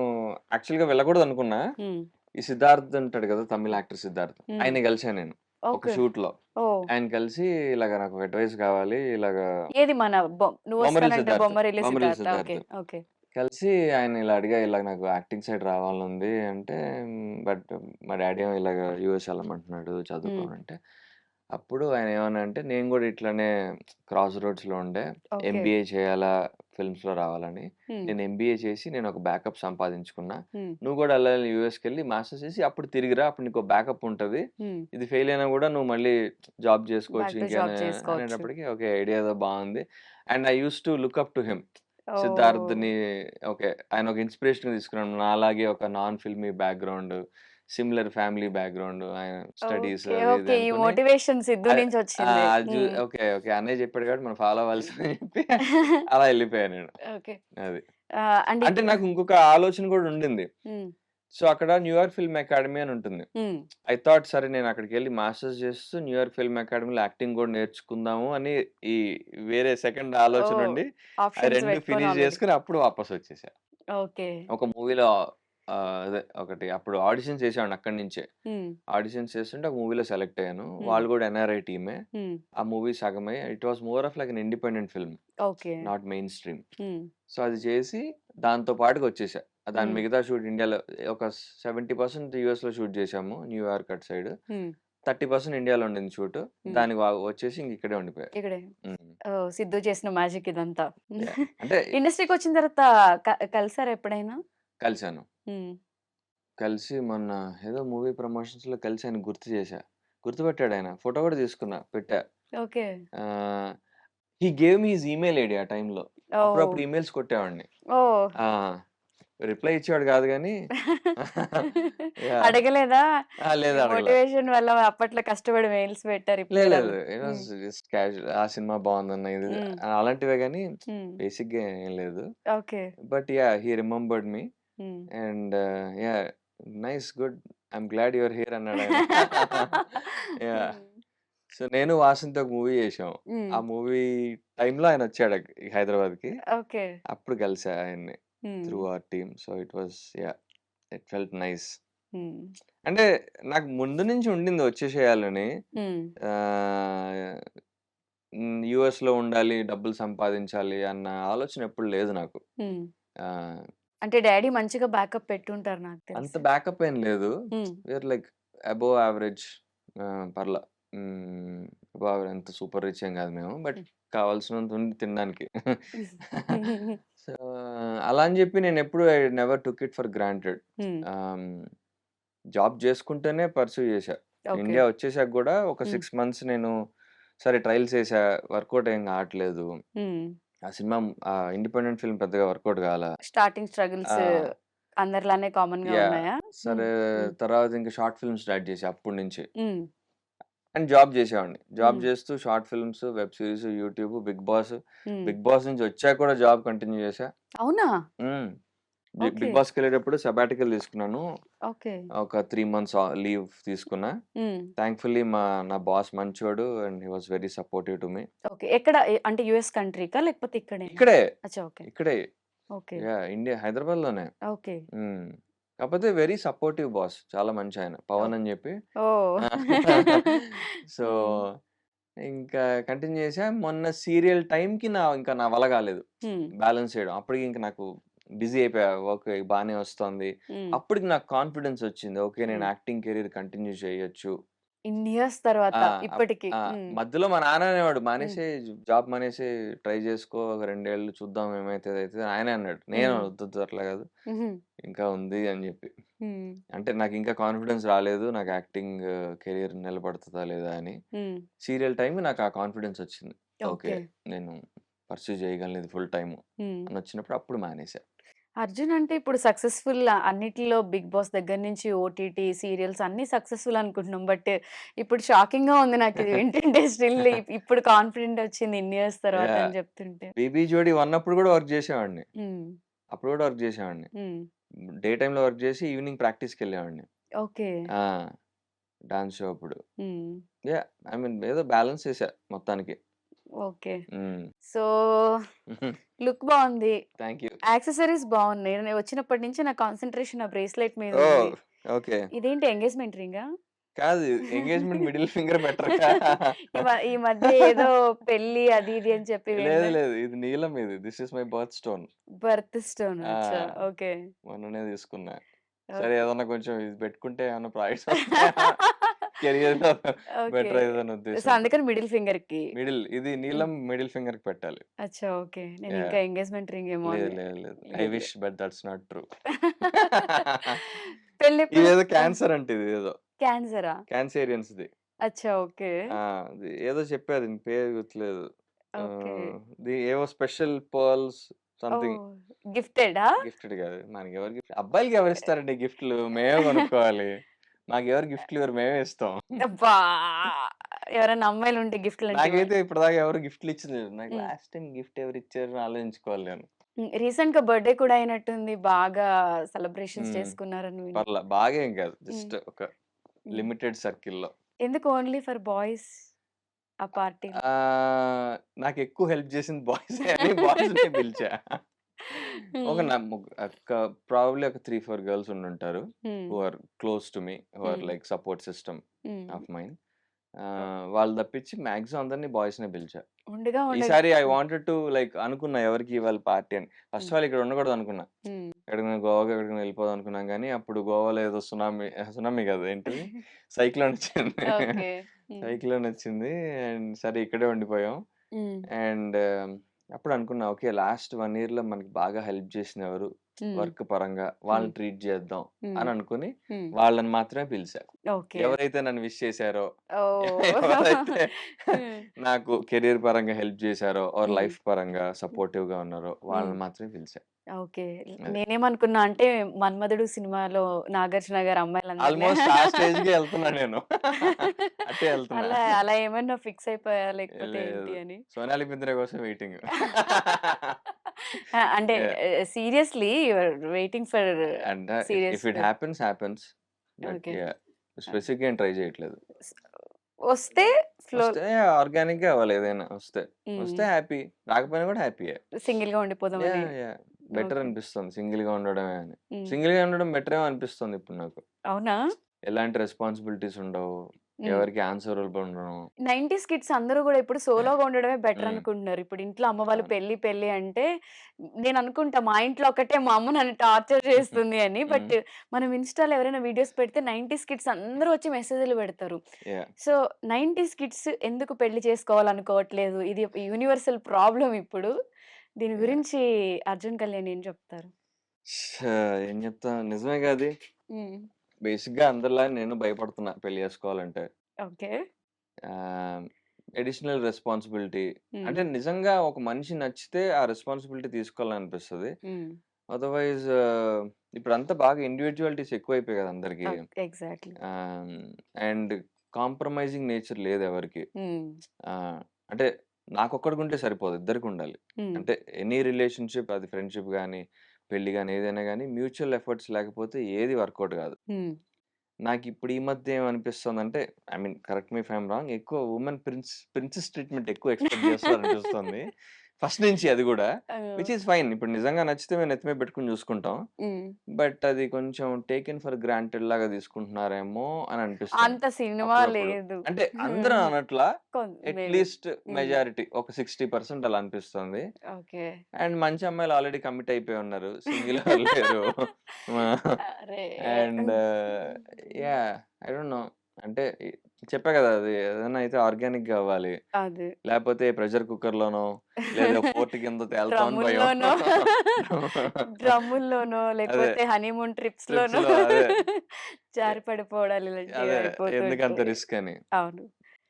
యాక్చువల్‌గా వెళ్ళకూడదనుకున్నా. హ్మ్. ఈ సిద్ధార్థ్ ఉంటాడు కదా! తమిళ్ యాక్టర్ సిద్ధార్థ్. హ్మ్. ఆయన్ని కలిసాను నేను. ఒక ఓకే. షూట్‌లో. ఓహ్! ఆయన కలిసి ఇలాగ నాకు ఒక అడ్వైస్ కావాలి. ఇలాగా ఏది మన బొమ్మరిల్లు నువ్వొస్తానంటే సిద్ధార్థ్. బొమ్మరిల్లు బొమ్మరిల్లు సిద్ధార్థ. ఓకే. సిద్ధార్థ్. ఓకే. కలిసి ఆయన ఇలా అడిగా, "ఇలాగ నాకు యాక్టింగ్ సైడ్ రావాలనుంది" అంటే, బట్ మా డ్యాడీ ఏమో ఇలాగ యూఎస్ ఎళ్ళమంటున్నాడు హ్మ్. చదువుకోనంటే, అప్పుడు ఆయన ఏమన్నారంటే, "నేను గూడా ఇట్లనే క్రాస్ రోడ్స్‌లో ఉండే. ఓకే. ఎంబీఏ చేయాలా ఫిల్మ్స్‌లో రావాలని. హ్మ్. నేను ఎంబీఏ చేసి నేనొక బ్యాకప్ సంపాదించుకున్నా. హ్మ్. నువ్వు గూడా ఎళ్ళాలి యూఎస్‌కెళ్ళి మాస్టర్స్ చేసి అప్పుడు తిరిగిరా. అప్పుడు నీకో బ్యాకప్ ఉంటది. హ్మ్. ఇది ఫెయిల్ అయినా గూడా నువ్వు మళ్ళీ జాబ్ చేసుకోవచ్చు బ్యాక్ టు ఇంకేమైనా" జాబ్ చేసుకోవచ్చు. అనేటప్పటికి ఓకే. ఐడియా ఏదో బావుంది. And I used to look up to him. Oh! సిద్ధార్థ్‌ని ఓకే. ఆయన ఒక ఇన్‌స్పిరేషన్‌గా తీసుకున్నాను. నాలాగే ఒక non filmy background, similar family background, ఆయన స్టడీస్ ఓకే. అది ఇది ఓకే. ఈ అనుకోని మోటివేషన్ సిద్ధు అది నుంచొచ్చింది. అది హ్మ్. ఓకే. ఓకే. అన్నయ్య చెప్పాడు కాబట్టి మనం ఫాలో అవ్వాల్సిందని చెప్పి అలా ఎళ్ళిపోయా నేను. ఓకే. అది. అంటే అంటే నాకు ఇంకొక ఆలోచన కూడా ఉండింది. హ్మ్. సో, అక్కడ న్యూయార్క్ ఫిల్మ్ అకాడమీ అని ఉంటుంది. హ్మ్. ఐ థాట్ సరే నేను అక్కడికెళ్ళి మాస్టర్స్ చేస్తూ న్యూయార్క్ ఫిల్మ్ అకాడమీలో యాక్టింగ్ కూడా నేర్చుకుందాము అని ఈ వేరే సెకండ్ ఆలోచన ఓహ్! ఉండి, అయి ఆప్షన్స్ 2 పెట్టుకొని ఫినిష్ ఆల్రెడీ. చేసుకొని అప్పుడు వాపసొచ్చేసా. ఓకే. ఒక మూవీలో అదే ఒకటి అప్పుడు ఆడిషన్స్ చేసేవాడిని అక్కడి నుంచే. హ్మ్. ఆడిషన్స్ చేస్తుంటే ఒక మూవీలో సెలెక్ట్ అయ్యాను. హ్మ్. వాళ్ళు కూడా ఎన్ఆర్ఐ టీమే. హ్మ్. ఆ మూవీ సగమే. It was more of like an independent film. Okay. Not main stream. హ్మ్. సో, అది చేసి దాంతో పాటుగా వచ్చేసా. దాని హ్మ్. మిగతా షూట్ ఇండియాలో ఒక 70% యూఎస్‌లో షూట్ చేశాము. న్యూయార్క్ అటు సైడ్. హ్మ్. 30% ఇండియాలో ఉండింది షూట్. హ్మ్. దానికి వచ్చేసి ఇంక ఇక్కడే ఉండిపోయా. ఇక్కడే. హ్మ్. ఓహ్! సిద్ధు చేసిన మ్యాజిక్ ఇదంతా. యాహ్! అంటే ఇండస్ట్రీకొచ్చిన తర్వాత కలిసారా ఎప్పుడైనా? కలిసాను. హ్మ్. కలిసి మొన్న ఏదో మూవీ ప్రమోషన్స్‌లో కలిసి ఆయన్ని గుర్తు చేశా. గుర్తుపట్టాడాయన. ఫోటో కూడా తీసుకున్నా. పెట్టా. ఓకే. ఆహ్, హి gave me his email ID ఆ టైమ్‌లో. ఓహ్! అప్పుడప్పుడు ఈమెయిల్స్ కొట్టేవాడిని. ఓహ్! ఆ! రిప్లై ఇచ్చేవాడు కాదు గానీ యాహ్! అడగలేదా? లేదు ఈ అడగలా. మోటివేషన్ వల్ల అప్పట్లో కష్టపడి మెయిల్స్ పెట్టా రిప్లై లేదు. రాలేదు. It was hmm. Just casual. ఆ సినిమా బావుందన్న ఇది హ్మ్. అలాంటివే గానీ హ్మ్. బేసిక్‌గా ఏం లేదు. Okay. But yeah! He remembered me hmm. And yeah! Nice good. I'm glad you are here అన్నాడాయన. యాహ్! హ్మ్. సో, నేను వాసంతి ఒక మూవీ చేశాం. హ్మ్. ఆ మూవీ టైమ్‌లో ఆయనొచ్చాడు హైదరాబాద్‌కి. ఓకే. అప్పుడు కలిసా ఆయన్ని హ్మ్. Through our team. So, it was yeah! It felt nice. హ్మ్. అంటే నాకు ముందు నుంచి ఉండింది వచ్చేసేయాలని. హ్మ్. ఆహ్, యూఎస్‌లో ఉండాలి, డబ్బులు సంపాదించాలి అన్న ఆలోచన ఎప్పుడు లేదు నాకు. హ్మ్. ఆహ్, అంటే డ్యాడీ మంచిగా బ్యాకప్ పెట్టుంటారు నాకు అంత తెలిసి. బ్యాకప్ ఏం లేదు. హ్మ్. వీఆర్ లైక్ అబోవ్ యావరేజ్ పర్లా. అబోవ్ యావరేజ్ అంత సూపర్ రిచ్ ఏం కాదు మేము. బట్ హ్మ్. కావాల్సినంత ఉంది తినడానికి. సో, అలా అని చెప్పి నేనెప్పుడు I never took it for granted. హ్మ్. ఆహ్, జాబ్ చేసుకుంటూనే పర్స్యూ చేశా. ఓకే. ఇండియా వచ్చేసాక గూడా ఒక హ్మ్. 6 మంత్స్ నేను సరే ట్రయల్స్ చేశా. వర్కౌట్ ఏం కావట్లేదు. హ్మ్. ఆ సినిమా ఇండిపెండెంట్ ఫిల్మ్ పెద్దగా వర్కౌట్ కాలా. స్టార్టింగ్ స్ట్రగుల్స్ ఆ! అందరిలానే కామన్‌గా యాహ్! ఉన్నాయా? హ్మ్. సరే హ్మ్. తర్వాత ఇంక షార్ట్ ఫిల్మ్ స్టార్ట్ చేశా అప్పటి నుంచి. హ్మ్. అండ్ జాబ్ చేసేవాడిని. Job hmm. చేస్తూ short films, web series, YouTube, Bigg Boss. Hmm. Big Boss నుంచి వచ్చాక కూడా జాబ్ కంటిన్యూ చేశా. అవునా? హ్మ్. ఓకే. బిగ్ బాస్‌కెళ్ళేటప్పుడు సబాటికల్ తీసుకున్నాను. ఓకే. ఒక 3 మంత్స్ లీవ్ తీసుకున్నా. హ్మ్. థాంక్‌ఫుల్లీ నా బాస్ మంచోడు and he was very supportive to me. Okay. ఎక్కడ అంటే యూఎస్ కంట్రీకా? లేకపోతే ఇక్కడేనా? ఇక్కడే, అచ్చా! ఓకే. ఇక్కడే ఓకే. యాహ్! ఇండియా హైదరాబాద్‌లోనే. ఓకే. హ్మ్. కాకపోతే వెరీ సపోర్టివ్ బాస్. చాలా మంచాయన. పవన్ ఓహ్! అని చెప్పి. ఓహ్! సో, హ్మ్. ఇంకా కంటిన్యూ చేశా. మొన్న సీరియల్ టైమ్‌కి నా వల్ల కాలేదు. హ్మ్. బ్యాలెన్స్ చేయడం. అప్పటికి ఇంక నాకు బిజీ అయిపోయా. ఓకే. బానే వస్తోంది. హ్మ్. అప్పటికి నాకు కాన్ఫిడెన్స్ వచ్చింది. ఓకే. నేను హ్మ్. యాక్టింగ్ కెరీర్ కంటిన్యూ చేయొచ్చు. ఇన్ని ఇయర్స్ ఆ! తర్వాత అప్ ఇప్పటికి. ఆ! హ్మ్. మధ్యలో మా నాన్న అనేవాడు, హ్మ్. "మానేసేయి జాబ్ మానేసేయి. ట్రై చేసుకో. ఒక 2 ఏళ్ళు చూద్దాం ఏమైతది అయితది" ఆయనే అన్నాడు. నేను హ్మ్. వద్దొద్దు అట్లా కాదు. హుహు. ఇంకా ఉంది అని చెప్పి. హ్మ్. అంటే నాకింకా కాన్ఫిడెన్స్ రాలేదు. నాకు యాక్టింగ్ కెరియర్ నిలబడతదా లేదా అని. హ్మ్. సీరియల్ టైమ్‌కి నాకు ఆ కాన్ఫిడెన్స్ వచ్చింది. ఓకే. ఓకే. నేను పర్స్యూ చేయగలను ఇది ఫుల్ టైము హ్మ్. అని వచ్చినప్పుడు అప్పుడు మానేసా. 'అర్జున్' అంటే ఇప్పుడు సక్సెస్‌ఫుల్ అన్నిటిలో 'బిగ్ బాస్' దగ్గర నుంచి ఓటీటీ, సీరియల్స్ అన్నీ సక్సెస్‌ఫుల్ అనుకుంటున్నాం. బట్ ఇప్పుడు షాకింగ్‌గా ఉంది నాకిది వింటుంటే స్టిల్ ఇప్పుడు కాన్ఫిడెంట్ వచ్చింది ఇన్ని ఇయర్స్ తర్వాత యాహ్! అని చెప్తుంటే. 'బీబీ జోడీ 1' అప్పుడు కూడా వర్క్ చేసేవాడిని. హ్మ్. అప్పుడు కూడా వర్క్ చేసేవాడిని. హ్మ్. డే టైమ్‌లో వర్క్ చేసి ఈవినింగ్ ప్రాక్టీస్‌కెళ్ళేవాడిని. ఓకే. డాన్స్ షో అప్పుడు. హ్మ్. ఐ మీన్ ఏదో బ్యాలెన్స్ చేశా మొత్తానికి. ఓకే. హ్మ్. సో, లుక్ బావుంది. Thank you. యాక్సెసరీస్ బావున్నాయి. నేను వచ్చినప్పటి నుంచి నా కాన్సంట్రేషన్ ఆ బ్రేస్‌లెట్ మీద ఉంది. ఓహ్! ఓకే. ఇదేంటి ఎంగేజ్‌మెంట్ రింగా? కాదు ఎంగేజ్‌మెంట్ మిడిల్ ఫింగర్ బెటర్‌గా. ఈ మధ్య ఏదో పెళ్లి అది ఇది అని చెప్పి లేదు విన్నా. లేదు. ఇది నీలం ఇది. This is my birth stone. Birth stone. ఆ! అచ్చా! ఓకే. మొన్ననే తీసుకున్నా. సరే ఓకే. ఏదన్నా కొంచెం ఇది పెట్టుకుంటే ఏమన్నా ప్రాఫిట్స్ వస్తాయా? కెరియర్‌లో ఓకే. బెటర్ అయితదన్న సో, ఉద్దేశంతో. అందుకని మిడిల్ ఫింగర్‌కి. మిడిల్ ఇది హ్మ్. నీలం మిడిల్ ఫింగర్‌కి పెట్టాలి. అచ్చా! ఓకే. నేను ఇంకా యాహ్! ఎంగేజ్‌మెంట్ రింగ్ ఏమో లేదు అని. లేదు లేదు. ఐ లేదు విష్ లేదు. But that's not true. పెళ్ళెప్పుడు? ఇదేదో క్యాన్సర్ అంట ఇదేదో. క్యాన్సరా? క్యాన్సేరియన్స్‌ది. అచ్చా! ఓకే. అది ఏదో చెప్పారు దీని పేరు గుర్తులేదు. ఓకే. ఏవో స్పెషల్ పర్ల్స్ సంథింగ్. ఓహ్! గిఫ్టెడా? గిఫ్టెడ్ కాదు. మనకెవరు గిఫ్ట్ అబ్బాయిలకి ఎవరిస్తారండి గిఫ్ట్‌లు? మేమే కొనుక్కోవాలి. మాకెవరు గిఫ్ట్‌లు ఇవ్వరు. మేమే ఇస్తాం. అబ్బా! ఎవరైనా అమ్మాయిలుంటే గిఫ్ట్‌లంటే నాకైతే ఇప్పటిదాకా ఎవరు గిఫ్ట్‌లు ఇచ్చింది లేదు. నాకు హ్మ్. లాస్ట్ టైమ్ గిఫ్ట్ ఎవరిచ్చారు అని ఆలోచించుకోవాలి నేను. రీసెంట్‌గా బర్త్‌డే కూడా అయినట్టుంది. బాగా సెలబ్రేషన్స్ హ్మ్. చేసుకున్నారని విన్నా. బాగా ఏం కాదు. హ్మ్. జస్ట్ ఒక హ్మ్. లిమిటెడ్ సర్కిల్‌లో. ఎందుకు ఓన్లీ ఫర్ బాయ్స్ ఆ పార్టీలు? నాకెక్కువ హెల్ప్ చేసింది బాయ్సే అని బాయ్స్‌నే పిలిచా. ఒక హ్మ్. నా ప్రాబబ్లీ ఒక 3, 4 గర్ల్స్ ఉండుంటారు. Hmm. Who are close to me. Who are hmm. Like support system hmm. Of mine. Oh! వాళ్ళు తప్పించి మాక్సిమం అందరిని బాయ్స్‌నే పిలిచా. ఉండగా ఉండగా ఈసారి ఐ హ్మ్. వాంటెడ్ టు లైక్ అనుకున్నా ఎవరికి ఇవ్వాలి పార్టీ అని. ఫస్ట్ హ్మ్. ఆఫ్ ఆల్ ఇక్కడ ఉండకూడదు అనుకున్నా. హ్మ్. ఎక్కడికైనా గోవాకి ఎక్కడికైనా వెళ్ళిపోదాం అనుకున్నాం గానీ, అప్పుడు గోవాలో ఏదో సునామీ కాదు ఏంటిది? సైక్లోన్ వచ్చింది. ఓకే. హ్మ్. సైక్లోన్ వచ్చింది. అండ్ సరే ఇక్కడే ఉండిపోయాం. హ్మ్. అండ్ అప్పుడు అనుకున్నా ఓకే. లాస్ట్ 1 ఇయర్‌లో మనకి బాగా హెల్ప్ చేసినెవరు హ్మ్. వర్క్ పరంగా హ్మ్. వాళ్ళని ట్రీట్ చేద్దాం హ్మ్. అని అనుకుని హ్మ్. వాళ్ళని మాత్రమే పిలిచా. ఓకే. ఎవరైతే నన్ను విష్ చేశారో, ఓహ్! ఎవరైతే హ్మ్. నాకు కెరియర్ పరంగా హెల్ప్ చేశారో ఆర్ హ్మ్. లైఫ్ పరంగా సపోర్టివ్‌గా ఉన్నారో హ్మ్. వాళ్ళని మాత్రమే పిలిచా. ఓకే. అది. నేనేమనుకున్నా అంటే 'మన్మధుడు' సినిమాలో నాగార్జున గారు అమ్మాయిలందరిని ఆల్‌మోస్ట్ ఆ స్టేజ్‌కే ఎళ్తున్నా నేను. అటే ఎళ్తున్నా. అలా అలా ఏమన్నా ఫిక్స్ అయిపోయారా? లేకపోతే లేదు. ఏంటి అని? 'సోనాలి బింద్రే' కోసం వెయిటింగ్. అంటే యాహ్! సీరియస్‌లీ యూ ఆర్ వెయిటింగ్ ఫర్ అంటే serious if it happens happens. But okay. Yeah! స్పెసిఫిక్‌గా ఏం ట్రై చేయట్లేదు. స్ వస్తే ఫ్లో వస్తే ఆర్గానిక్‌గా అవ్వాలి ఏదైనా వస్తే. హ్మ్. వస్తే హ్యాపీ. రాకపోయినా కూడా హ్యాపీయే. సింగిల్‌గా ఉండిపోదామని. యాహ్! Better okay. అనిపిస్తుంది సింగిల్‌గా ఉండడమే అని. హ్మ్. సింగిల్‌గా ఉండడం బెటరేమో అనిపిస్తుంది ఇప్పుడు నాకు. అవునా? ఎలాంటి రెస్పాన్సిబిలిటీస్ ఉండవు. హ్మ్. ఎవరికీ ఆన్సరబుల్ ఉండను. 90స్ కిడ్స్ అందరూ గూడా ఇప్పుడు సోలోగా ఉండడమే బెటర్ హ్మ్. అనుకుంటున్నారు. ఇప్పుడు ఇంట్లో అమ్మ వాళ్ళు అవును. పెళ్లి, పెళ్లి అంటే నేను అనుకుంటా మా ఇంట్లో ఒక్కటే మా అమ్మ నన్ను టార్చర్ చేస్తుంది అని. హ్మ్. బట్ మనం ఇన్‌స్టాలో ఎవరైనా వీడియోస్ పెడితే 90స్ కిడ్స్ అందరూ వచ్చి మెసేజ్‌లు పెడతారు. యాహ్! సో 90స్ కిడ్స్ ఎందుకు పెళ్లి చేసుకోవాలనుకోవట్లేదు? ఇది యూనివర్సల్ ప్రాబ్లమ్ ఇప్పుడు. దీని యాహ్! గురించి అర్జున్ కళ్యాణ్ ఏం చెప్తారు? ఏం చెప్తా నిజమేగా అది. హ్మ్. బేసిక్‌గా అందరిలాగా నేను భయపడుతున్నా పెళ్లి చేసుకోవాలంటే. ఓకే. ఆహ్, అడిషనల్ రెస్పాన్సిబిలిటీ. హ్మ్. అంటే నిజంగా ఒక మనిషి నచ్చితే ఆ రెస్పాన్సిబిలిటీ తీసుకోవాలనిపిస్తది. హ్మ్. అదర్‌వైజ్ ఇప్పుడంతా బాగా ఇండివిడ్యువాలిటీస్ ఎక్కువైపోయాయి కదా అందరికి. ఎగ్జాక్ట్‌లీ. ఆహ్, అండ్ కాంప్రమైజింగ్ నేచర్ లేదు ఎవరికీ. హ్మ్. ఆహ్, అంటే నాకొక్కడికుంటే సరిపోదు. ఇద్దరికుండాలి. హ్మ్. అంటే ఎనీ రిలేషన్‌షిప్ అది ఫ్రెండ్‌షిప్ గాని, పెళ్లి గాని ఏదైనా గాని మ్యూచువల్ ఎఫర్ట్స్ లేకపోతే ఏది వర్కౌట్ కాదు. హ్మ్. నాకిప్పుడు ఈ మధ్య ఏమనిపిస్తోందంటే I mean correct me if I am wrong ఎక్కువ వుమెన్ ప్రిన్సెస్ ట్రీట్‌మెంట్ ఎక్కువ ఎక్స్‌పెక్ట్ చేస్తున్నారనిపిస్తుంది. ఫస్ట్ నుంచి అది గూడా. ఓహ్! Which is fine. ఇప్పుడు నిజంగా నచ్చితే మేము నెత్తి మీద పెట్టుకొని చూసుకుంటాం. హ్మ్. బట్ అది కొంచెం టేకెన్ ఫర్ గ్రాంటెడ్ లాగా తీసుకుంటున్నారేమో అని అనిపిస్తుంది. అంత సినిమా అప్పుడప్పుడు. లేదు. అంటే అందరూ అనట్లా. మేబీ. అట్‌లీస్ట్ హ్మ్. మెజారిటీ ఒక 60% అలా అనిపిస్తుంది. ఓకే. అండ్ మంచి అమ్మాయిలు ఆల్రెడీ కమిట్ అయిపోయి ఉన్నారు. సింగిల్ ఎవరు లేరు. అరే! And yeah! I don't no. అంటే చెప్పా కదా! అది ఏదైనా అయితే ఆర్గానిక్‌గా అవ్వాలి. అదే. లేపోతే ప్రెషర్ కుక్కర్‌లోనో లేదా పోర్ట్ కింద తేలుతామని భయం. డ్రమ్ముల్లోనో డ్రమ్ముల్లోనో అదే. లేకపోతే హనీమూన్ ట్రిప్స్‌లోనో ట్రిప్స్‌లో అదే. ఎ జారి పడిపోవడాలు ఇలాంటివి అదే. అయిపోతూ ఎందుకంత ఉంటాయి. రిస్క్ అని. అవును.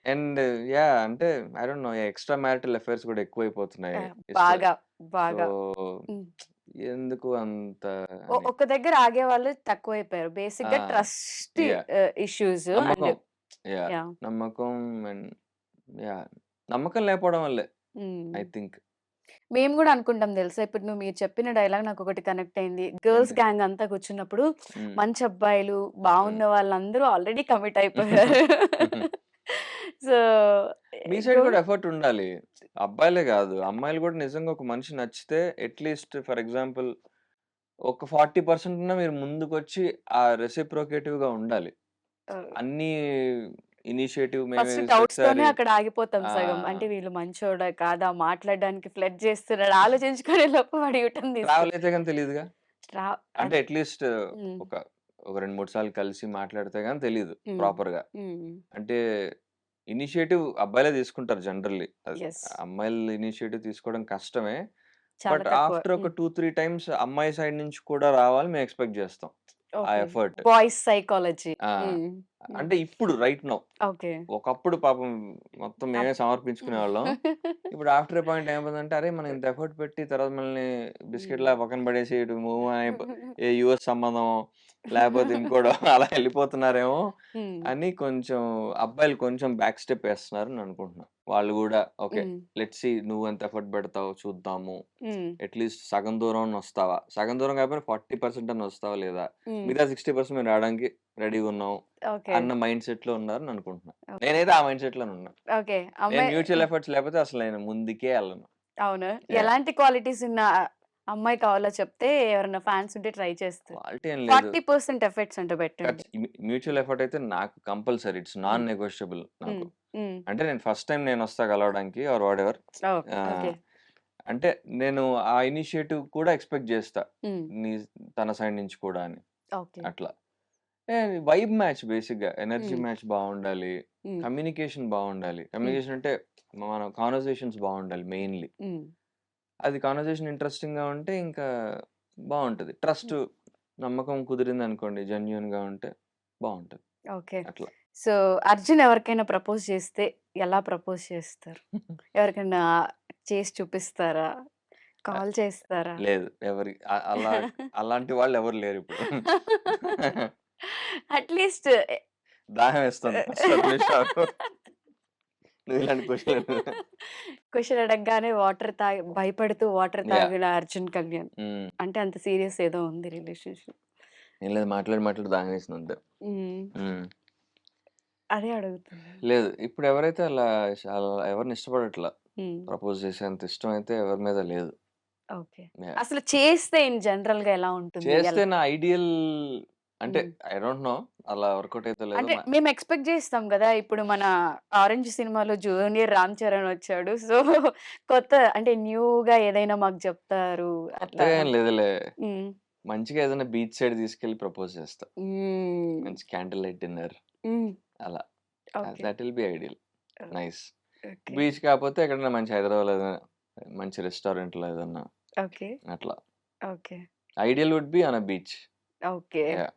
And yeah! అంటే I don't know extra marital affairs కూడా ఎక్కువైపోతున్నాయి. ఇష్ట బాగా. సో, బాగా. హ్మ్. ఎందుకు అంత అని. ఒక్క దగ్గర ఆగేవాళ్ళు తక్కువైపోయారు. బేసిక్‌గా ఆ! Trust yeah! ఇష్యూస్ అండ్ నమ్మకం. యాహ్! యాహ్! నమ్మకం అండ్ యాహ్! నమ్మకం లేకపోవడం వల్లే హ్మ్. I think. మేము గూడా అనుకుంటాం తెలుసా! ఇప్పుడు మీరు చెప్పిన డైలాగ్ నాకొకటి కనెక్ట్ అయింది. గర్ల్స్ ఏంటి? గ్యాంగ్ అంతా కూర్చున్నప్పుడు హ్మ్. మంచి అబ్బాయిలు, హ్మ్. బావున్న వాళ్ళందరూ ఆల్రెడీ కమిట్ అయిపోయారు. సో, మీ సైడ్ గో కూడా ఎఫర్ట్ ఉండాలి. అబ్బాయిలే గాదు. అమ్మాయిలు కూడా నిజంగా ఒక మనిషి నచ్చితే అట్‌లీస్ట్ ఫర్ ఎగ్జాంపుల్ ఒక 40% అన్నా మీరు ముందుకొచ్చి ఆ రెసిప్రొకేటివ్‌గా ఉండాలి. ఆహ్, అన్నీ ఇనిషియేటివ్ మేమే ఫస్ట్ డౌట్స్‌తోనే ప్రతిసారి అక్కడ ఆగిపోతాం ఆ! సగం. అంటే వీళ్ళు మంచోడా? కాదా? మాట్లాడడానికి ఫ్లర్ట్ చేస్తున్నాడా? ఆలోచించుకునే లోపు వాడు యూటర్న్ ట్రావెల్ తీసుకుంటాడు. అయితే గాని తెలీదుగా. రా అంటే అద్ అట్‌లీస్ట్ హ్మ్. ఒక ఒక 2, 3 సార్లు కలిసి మాట్లాడితే గాని తెలీదు హ్మ్. ప్రాపర్‌గా. హ్మ్. అంటే ఇనిషియేటివ్ అబ్బాయిలే తీసుకుంటారు జనరల్లీ. అది యెస్. అమ్మాయిలు ఇనిషియేటివ్ తీసుకోవడం కష్టమే. చాలా బట్ తక్కువ. ఆఫ్టర్ ఒక 2, 3 టైమ్స్ అమ్మాయి సైడ్ నుంచి కూడా రావాలి మేము ఎక్స్‌పెక్ట్ జేస్తాం. ఆ ఓకే. ఎఫర్ట్. Boys psychology. ఆ! హ్మ్. హ్మ్. అంటే ఇప్పుడు రైట్ నౌ. ఓకే. ఒకప్పుడు పాపం మొత్తం మేమే అప్ సమర్పించుకునేవాళ్ళం. ఇప్పుడు ఆఫ్టర్ ఎ పాయింట్ ఏమైపోయిందంటే, అరే! మనం ఇంత ఎఫర్ట్ పెట్టి తర్వాత మనల్ని హ్మ్. బిస్కెట్‌లాగా పక్కన పడేసి ఇటు మూవ్ అయిపో ఏ యూఎస్ సంబంధమో, లేపోతే ఇంకోటో అలా ఎళ్ళిపోతున్నారేమో హ్మ్. అని కొంచెం అబ్బాయిలు కొంచెం బ్యాక్ స్టెప్ ఏస్తున్నారని అనుకుంటున్నా. వాళ్ళు గూడా ఓకే. హ్మ్. లెట్స్ సీ నువ్వెంత ఎఫర్ట్ పెడతావో చూద్దాము. హ్మ్. అట్‌లీస్ట్ సగం దూరం అన్నా వస్తావా? సగం దూరం కాకపోయినా 40% అన్నా వస్తావా లేదా? హ్మ్. మిగతా 60% మేము రావడానికి రెడీగున్నాం ఓకే. అన్న మైండ్ సెట్‌లో ఉన్నారని అనుకుంటున్నా. ఓకే. నేనైతే ఆ మైండ్ సెట్‌లోనే ఉన్నా. ఓకే. నేను అమ్మాయి మ్యూచువల్ ఎఫర్ట్స్ లేకపోతే అసలు నేను ముందుకే ఎళ్ళను. అవునా? యాహ్! ఎలాంటి క్వాలిటీస్ ఉన్న అమ్మాయి కావాలో చెప్తే ఎవరైనా ఫ్యాన్స్ ఉంటే ట్రై చేస్తారు. క్వాలిటీ ఏం లేదు. 40% ఎఫర్ట్స్ అంట పెట్టండి. మ్యూచువల్ ఎఫర్ట్ అయితే నాకు కంపల్సరీ. ఇట్స్ నాన్ హ్మ్. నెగోషియబుల్ నాకు. హ్మ్. హ్మ్. అంటే నేను ఫస్ట్ టైమ్ నేనొస్తా కలవడానికి ఆర్ వాటెవర్. ఓహ్! ఓకే. ఆహ్, అంటే నేను ఆ ఇనిషియేటివ్ కూడా ఎక్స్‌పెక్ట్ జేస్తా. హ్మ్. నీ తన సైడ్ నుంచి కూడా అని. ఓకే. అట్లా. వైబ్ మ్యాచ్ బేసిక్‌గా. ఎనర్జీ హ్మ్. మ్యాచ్ బావుండాలి. హ్మ్. కమ్యూనికేషన్ బావుండాలి. హ్మ్. కమ్యూనికేషన్ అంటే మన కాన్వర్జేషన్స్ బావుండాలి మెయిన్‌లీ. హ్మ్. అది కాన్వర్జేషన్ ఇంట్రెస్టింగ్‌గా ఉంటే ఇంకా బావుంటది. ట్రస్ట్, హ్మ్. నమ్మకం కుదిరిందనుకోండి జెన్యూన్‌గా ఉంటే బావుంటది. ఓకే. అట్లా. సో, 'అర్జున్' ఎవరికైనా ప్రపోజ్ చేస్తే ఎలా ప్రపోజ్ చేస్తారు? ఎవరికైనా చేసి చూపిస్తారా? ఆహ్, కాల్ చేస్తారా? లేదు. అలా అలాంటి వాళ్ళెవరు లేరిప్పుడు. అట్‌లీస్ట్ దాహమేస్తుంది. ఫస్ట్ అది ఫినిష్ అవ్వు. నువ్వు ఇలాంటి క్వెషన్‌లు క్వెషన్ అడగగానే వాటర్ తాగి భయపడుతూ వాటర్ యాహ్! తాగిన 'అర్జున్ కళ్యాణ్.' హ్మ్. అంటే అంత సీరియస్ ఏదో ఉంది రిలేషన్‌షిప్. ఏం లేదు మాట్లాడి దాహమేసింది అంతే. హ్మ్. హ్మ్. అదే అడుగుతున్నా. లేదు. ఇప్పుడెవరైతే అలా ఎవరిని ఇష్టపడట్లా. హ్మ్. ప్రపోజ్ చేసేంత ఇష్టం అయితే ఎవరి మీద లేదు. ఓకే. యాహ్! అసలు చేస్తే ఇన్ జనరల్‌గా ఎలా ఉంటుంది? చేస్తే నా ఐడియల్ అంటే హ్మ్. I don't no. అలా వర్కౌట్ అయిద్దో లేదో అంటే మేము ఎక్స్‌పెక్ట్ జేస్తాం గదా! ఇప్పుడు మన 'ఆరెంజ్' సినిమాలో జూనియర్ రామ్ చరణ్ వచ్చాడు. సో, కొత్త అంటే న్యూగా ఏదైనా మాకు చెప్తారు అట్లా. కొత్తగా ఏం లేదులే. హ్మ్. మంచిగా ఏదైనా బీచ్ సైడ్ తీసుకెళ్ళి ప్రపోజ్ చేస్తా. హ్మ్. మంచి క్యాండిల్ లైట్ డిన్నర్ హ్మ్. అలా. Okay. That will be ideal. Oh! Nice. Okay. Beach కాకపోతే ఎక్కడైనా మంచి హైదరాబాద్‌లో ఏదైనా మంచి రెస్టారెంట్‌లో ఏదన్నా ఓకే. అట్లా. Okay. Ideal would be on a beach. Okay. Yeah!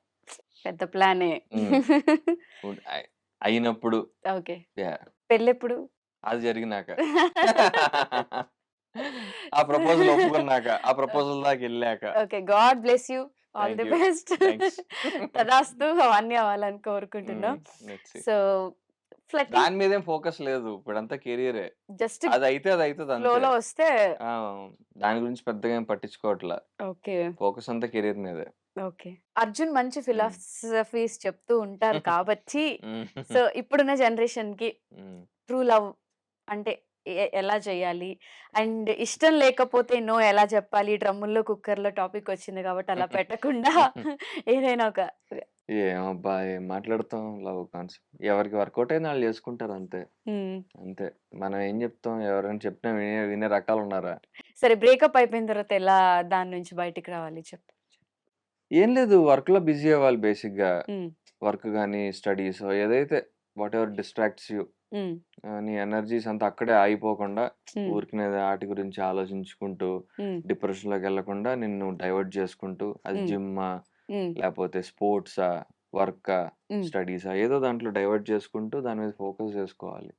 పెద్ద ప్లానే. హ్మ్. అయినప్పుడు ఓకే. యాహ్! పెళ్ళెప్పుడు? అది జరిగినాక. ఆ ప్రపోజల్ ఒప్పుకున్నాక. ఆ ప్రపోజల్ దాకెళ్ళాక. Okay. God bless you. All thank the you. Best. Thanks. తదాస్తు అవన్నీ అవ్వాలని హ్మ్. కోరుకుంటున్నాం. Let's see. సో, ఫ్లర్టింగ్ దాని మీదేం ఫోకస్ లేదు. ఇప్పుడంతా కెరియరే. జస్ట్ అదైతే అదైతదంతే. ఫ్లోలో వస్తే ఆ! దాని గురించి పెద్దగా ఏం పట్టించుకోవట్లా. ఓకే. ఫోకస్ అంతా కెరియర్ మీదే. ఓకే. అర్జున్ మంచి హ్మ్. ఫిలాసఫీస్ చెప్తూ ఉంటారు కాబట్టి, హ్మ్. సో, ఇప్పుడున్న జనరేషన్‌కి హ్మ్. ట్రూ లవ్ అంటే ఎలా చేయాలి? అండ్ ఇష్టం లేకపోతే నో ఎలా చెప్పాలి? డ్రమ్ముల్లో, కుక్కర్‌లో టాపిక్ వచ్చింది కాబట్టి అలా పెట్టకుండా ఏదైనా ఒక ఏమబ్బా! ఏం మాట్లాడతాం లవ్ కాన్సెప్ట్. ఎవరికి వర్కౌట్ అయింది ఆళ్ళు చేసుకుంటారు అంతే. హ్మ్. అంతే. మనం ఏం చెప్తాం? ఎవరైనా చెప్పినా వినే వినే రకాలున్నారా? సరే బ్రేకప్ అయిపోయిన తర్వాత ఎలా దాని నుంచి బయటికి రావాలి చెప్పు? ఏం లేదు వర్క్‌లో బిజీ అవ్వాలి బేసిక్‌గా. హ్మ్. వర్క్ గాని, స్టడీస్ ఏదైతే వాటెవర్ డిస్ట్రాక్ట్స్ యూ. హ్మ్. నీ ఎనర్జీస్ అంతా అక్కడే ఆగిపోకుండా హ్మ్. ఊరికనే ఆటి గురించి ఆలోచించుకుంటూ, హ్మ్. డిప్రెషన్‌లోకెళ్ళకుండా నిన్ను డైవర్ట్ చేసుకుంటూ అది హ్మ్. జిమ్మా, హ్మ్. లేపోతే స్పోర్ట్సా, వర్కా, హ్మ్. స్టడీసా ఏదో దాంట్లో డైవర్ట్ చేసుకుంటూ దాని మీద ఫోకస్ చేసుకోవాలి.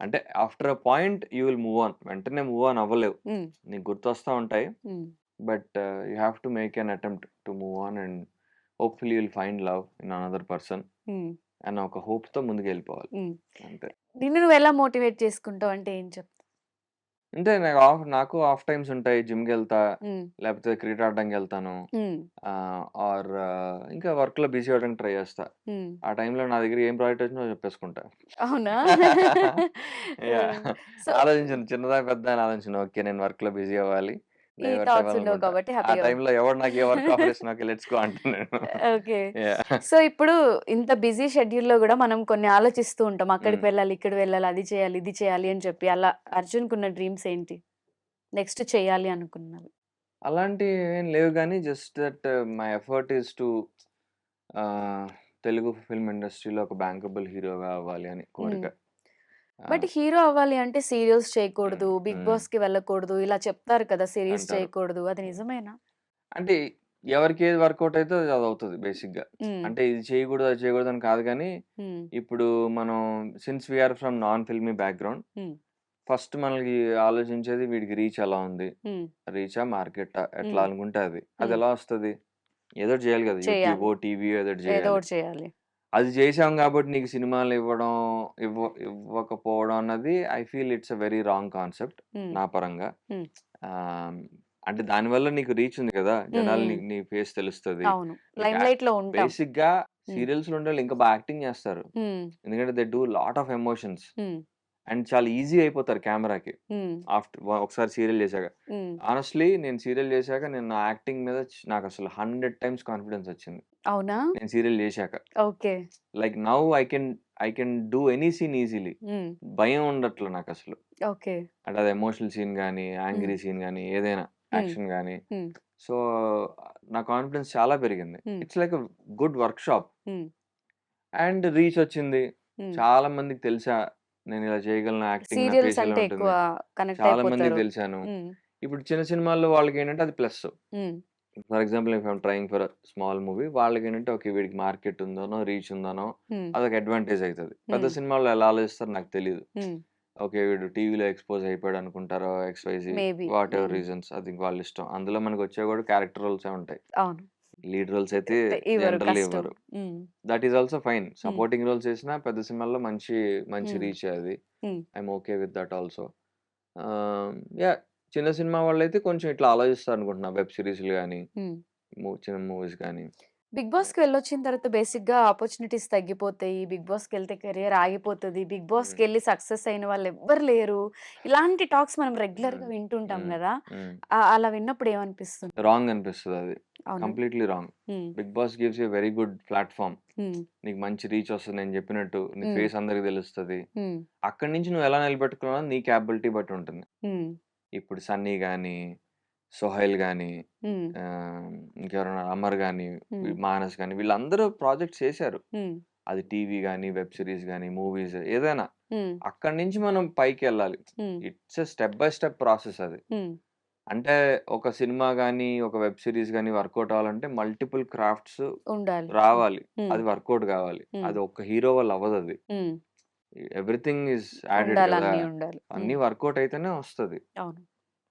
అంటే after a point you will move on. వెంటనే మూవ్ ఆన్ అవ్వలేవు. హ్మ్. నీకు గుర్తొస్తా ఉంటాయి. హ్మ్. But you have to make an attempt to move on and hopefully you will find love in another person హ్మ్. అన్న ఒక హోప్‌తో ముందుకెళ్ళిపోవాలి. హ్మ్. అంతే. నిన్ను నువ్వెలా మోటివేట్ చేసుకుంటావు అంటే ఏం చెప్తావు? అంటే నాకు ఆఫ్ టైమ్స్ ఉంటాయి. జిమ్‌కెళ్తా, హ్మ్. లేకపోతే క్రికెట్ ఆడడానికెళ్తాను. హ్మ్. ఆర్ ఇంకా వర్క్‌లో బిజీ అవ్వడానికి ట్రై చేస్తా. హ్మ్. ఆ టైంలో నా దగ్గర ఏం ప్రాజెక్ట్ వచ్చినా చెప్పేసుకుంటా. అవునా? యాహ్! సో, ఆలోచించను. చిన్నదా, పెద్దా అని ఆలోచించను. ఓకే. నేను వర్క్‌లో బిజీ అవ్వాలి. ఈ డైవర్ట్ థాట్స్ ఉండవు అవ్వాలనుకుంటా. కాబట్టి ఆ హ్యాపీగా టైంలో ఎవడు నాకు ఏ వర్క్ ఆఫర్ చేసినా ఓకే. లెట్స్ గో అంటాను నేను. ఓకే. యాహ్! సో, ఇప్పుడు ఇంత బిజీ షెడ్యూల్‌లో గూడా మనం కొన్ని ఆలోచిస్తూ ఉంటాం. అక్కడికి హ్మ్. వెళ్ళాలి, ఇక్కడికి వెళ్ళాలి, అది చేయాలి, ఇది చేయాలి అని చెప్పి. అలా అర్జున్‌కున్న డ్రీమ్స్ ఏంటి? నెక్స్ట్ చేయాలి అనుకున్నవి? అలాంటివి ఏం లేవు గానీ just that my effort is to ఆహ్, తెలుగు ఫిల్మ్ ఇండస్ట్రీలో ఒక బ్యాంకబుల్ హీరోగా అవ్వాలి అని హ్మ్. కోరిక. బట్ ఆహ్, హీరో అవ్వాలి అంటే సీరియల్స్ హ్మ్. చేయకూడదు, బిగ్ హ్మ్. బాస్‌కి వెళ్ళకూడదు, ఇలా చెప్తారు కదా! సీరీస్ అంటారు. చేయకూడదు. అది హ్మ్. నిజమేనా? అంటే ఎవరికి ఏది వర్కౌట్ అయితదో అది అవుతది బేసిక్‌గా. హ్మ్. అంటే ఇది చేయకూడదు, అది చేయకూడదు అని కాదు గానీ, హ్మ్. ఇప్పుడు మనం since we are from non filmy background hmm. First మనకి ఆలోచించేది వీడికి రీచ్ ఎలా ఉంది? హ్మ్. రీచా? మార్కెటా? ఎట్లా హ్మ్. అనుకుంటే అది. హ్మ్. అదెలా వస్తది? ఏదోటి చేయాలి కదా! చేయాలి. యూట్యూబో, టీవీయో ఏదోటి ఏదో చేయాలి. ఒకటి చేయాలి. అది చేశాం కాబట్టి నీకు సినిమాలు ఇవ్వడం, ఇవ్వకపోవడం అన్నది I feel it's a very wrong concept హ్మ్. నా పరంగా. హ్మ్. ఆహ్, అంటే దానివల్ల నీకు రీచ్ ఉంది కదా! హ్మ్. జనాలు హ్మ్. నీ ఫేస్ తెలుస్తది. అవును. నీకు లైమ్‌లైట్‌లో ఉంటాం. బేసిక్‌గా హ్మ్. సీరియల్స్‌లో ఉండేవాళ్ళు ఇంకా బాగా యాక్టింగ్ చేస్తారు. హ్మ్. ఎందుకంటే they do lot of emotions. హ్మ్. అండ్ చాలా ఈజీ అయిపోతారు కెమెరాకి. హ్మ్. ఒకసారి సీరియల్ చేశాక. హ్మ్. హానెస్ట్‌లీ నేను సీరియల్ చేశాక నేను నా యాక్టింగ్ మీద నాకసలు 100 టైమ్స్ కాన్ఫిడెన్స్ వచ్చింది. అవునా? నేను సీరియల్ చేశాక. Okay. Like now I can do any scene easily. Hmm. భయం ఉండట్లే నాకసలు. ఓకే. అంటే అది ఎమోషనల్ సీన్ గాని, హ్మ్. యాంగ్రీ సీన్ గాని ఏదైనా హ్మ్. యాక్షన్ గాని. హ్మ్. సో, నా కాన్ఫిడెన్స్ చాలా పెరిగింది. హ్మ్. It's like a good workshop. హ్మ్. అండ్ రీచ్ వచ్చింది. హ్మ్. చాలా మందికి తెలుసా నేను ఇలా చేయగలను. యాక్టింగ్ నా సీరియల్స్ ఫేస్ ఇలా అంటే ఎక్కువ ఉంటుంది. కనెక్ట్ చాలా మందికి అయిపోతారు. తెలిసాను. హ్మ్. ఇప్పుడు చిన్న సినిమాల్లో వాళ్ళకేంటంటే అది ప్లస్. హ్మ్. For example if I'm trying for a small movie వాళ్ళకేంటంటే ఓకే. వీడికి మార్కెట్ ఉందనో, రీచ్ ఉందనో హ్మ్. అదొక అడ్వాంటేజ్ అయితది. పెద్ద హ్మ్. సినిమాల్లో ఎలా ఆలోచిస్తారో నాకు తెలీదు. హ్మ్. ఓకే. వీడు టీవీలో ఎక్స్‌పోజ్ అయిపోయాడు అనుకుంటారో ఎక్స్‌వైజీ మేబీ. వాట్ ఎవర్ హ్మ్. రీజన్స్ అది వాళ్ళ ఇష్టం. అందులో మనకొచ్చేవి కూడా క్యారెక్టర్ రోల్సే ఉంటాయి. అవును. లీడ్ రోల్స్ అయితే ఇవ్వరు. జనరల్లీ కష్టం. ఇవ్వరు. హ్మ్. That is also fine. హ్మ్. సపోర్టింగ్ రోల్స్ చేసినా పెద్ద సినిమాల్లో మంచి మంచి హ్మ్. రీచే అది. హ్మ్. I'm okay with that also. Yeah! చిన్న సినిమా వాళ్ళైతే కొంచెం ఇట్లా ఆలోచిస్తారనుకుంటున్నా. వెబ్ సీరీస్‌లు గాని, హ్మ్. చిన్న మూవీస్ గాని. బిగ్ బాస్‌కి వెళ్ళొచ్చిన తర్వాత బేసిక్‌గా ఆపర్చునిటీస్ తగ్గిపోతాయి. బిగ్ బాస్‌కెళ్తే కెరియర్ ఆగిపోతది. Big hmm. బాస్‌కెళ్ళి సక్సెస్ అయిన వాళ్ళు ఎవ్వరు లేరు. ఇలాంటి టాక్స్ మనం హ్మ్. రెగ్యులర్‌గా వింటుంటాం హ్మ్. గదా! హ్మ్. అలా విన్నప్పుడు ఏమనిపిస్తుంది? రాంగ్ అనిపిస్తదది. అవునా? కంప్లీట్‌లీ wrong. Hmm. Big boss gives you very good platform. Hmm. నీకు మంచి రీచ్ వస్తది నేను చెప్పినట్టు. నీ హ్మ్. ఫేస్ అందరికి తెలుస్తది. హ్మ్. అక్కడి నుంచి నువ్వు ఎలా నిలబెట్టుకున్నావో నీ కేపబిలిటీ బట్టి ఉంటుంది. హ్మ్. ఇప్పుడు 'సన్నీ' గాని, 'సోహైల్' గాని, హ్మ్. ఆహ్, ఇంకెవరైనా 'అమర్' గాని, హ్మ్. 'మానస్' గాని వీళ్ళందరూ ప్రాజెక్ట్స్ చేశారు. హ్మ్. అది టీవీ గాని, వెబ్ సీరీస్ గాని, మూవీస్ ఏదైనా. హ్మ్. అక్కడి నుంచి మనం పైకెళ్ళాలి. హ్మ్. It's a step by step process అది. హ్మ్. అంటే ఒక సినిమా గాని, ఒక వెబ్ సీరీస్ గాని వర్కౌట్ అవ్వాలంటే మల్టిపుల్ క్రాఫ్ట్స్ ఉండాలి. హ్మ్. రావాలి. హ్మ్. అది వర్కౌట్ గావాలి. హ్మ్. అది ఒక్క హీరో వల్ల అవ్వదది. హ్మ్. ఎవ్రీథింగ్ ఈస్ యాడెడ్ ఉండాలి. గదా! అన్నీ ఉండాలి. అన్నీ హ్మ్. వర్కౌట్ అయితేనే వస్తది. అవును.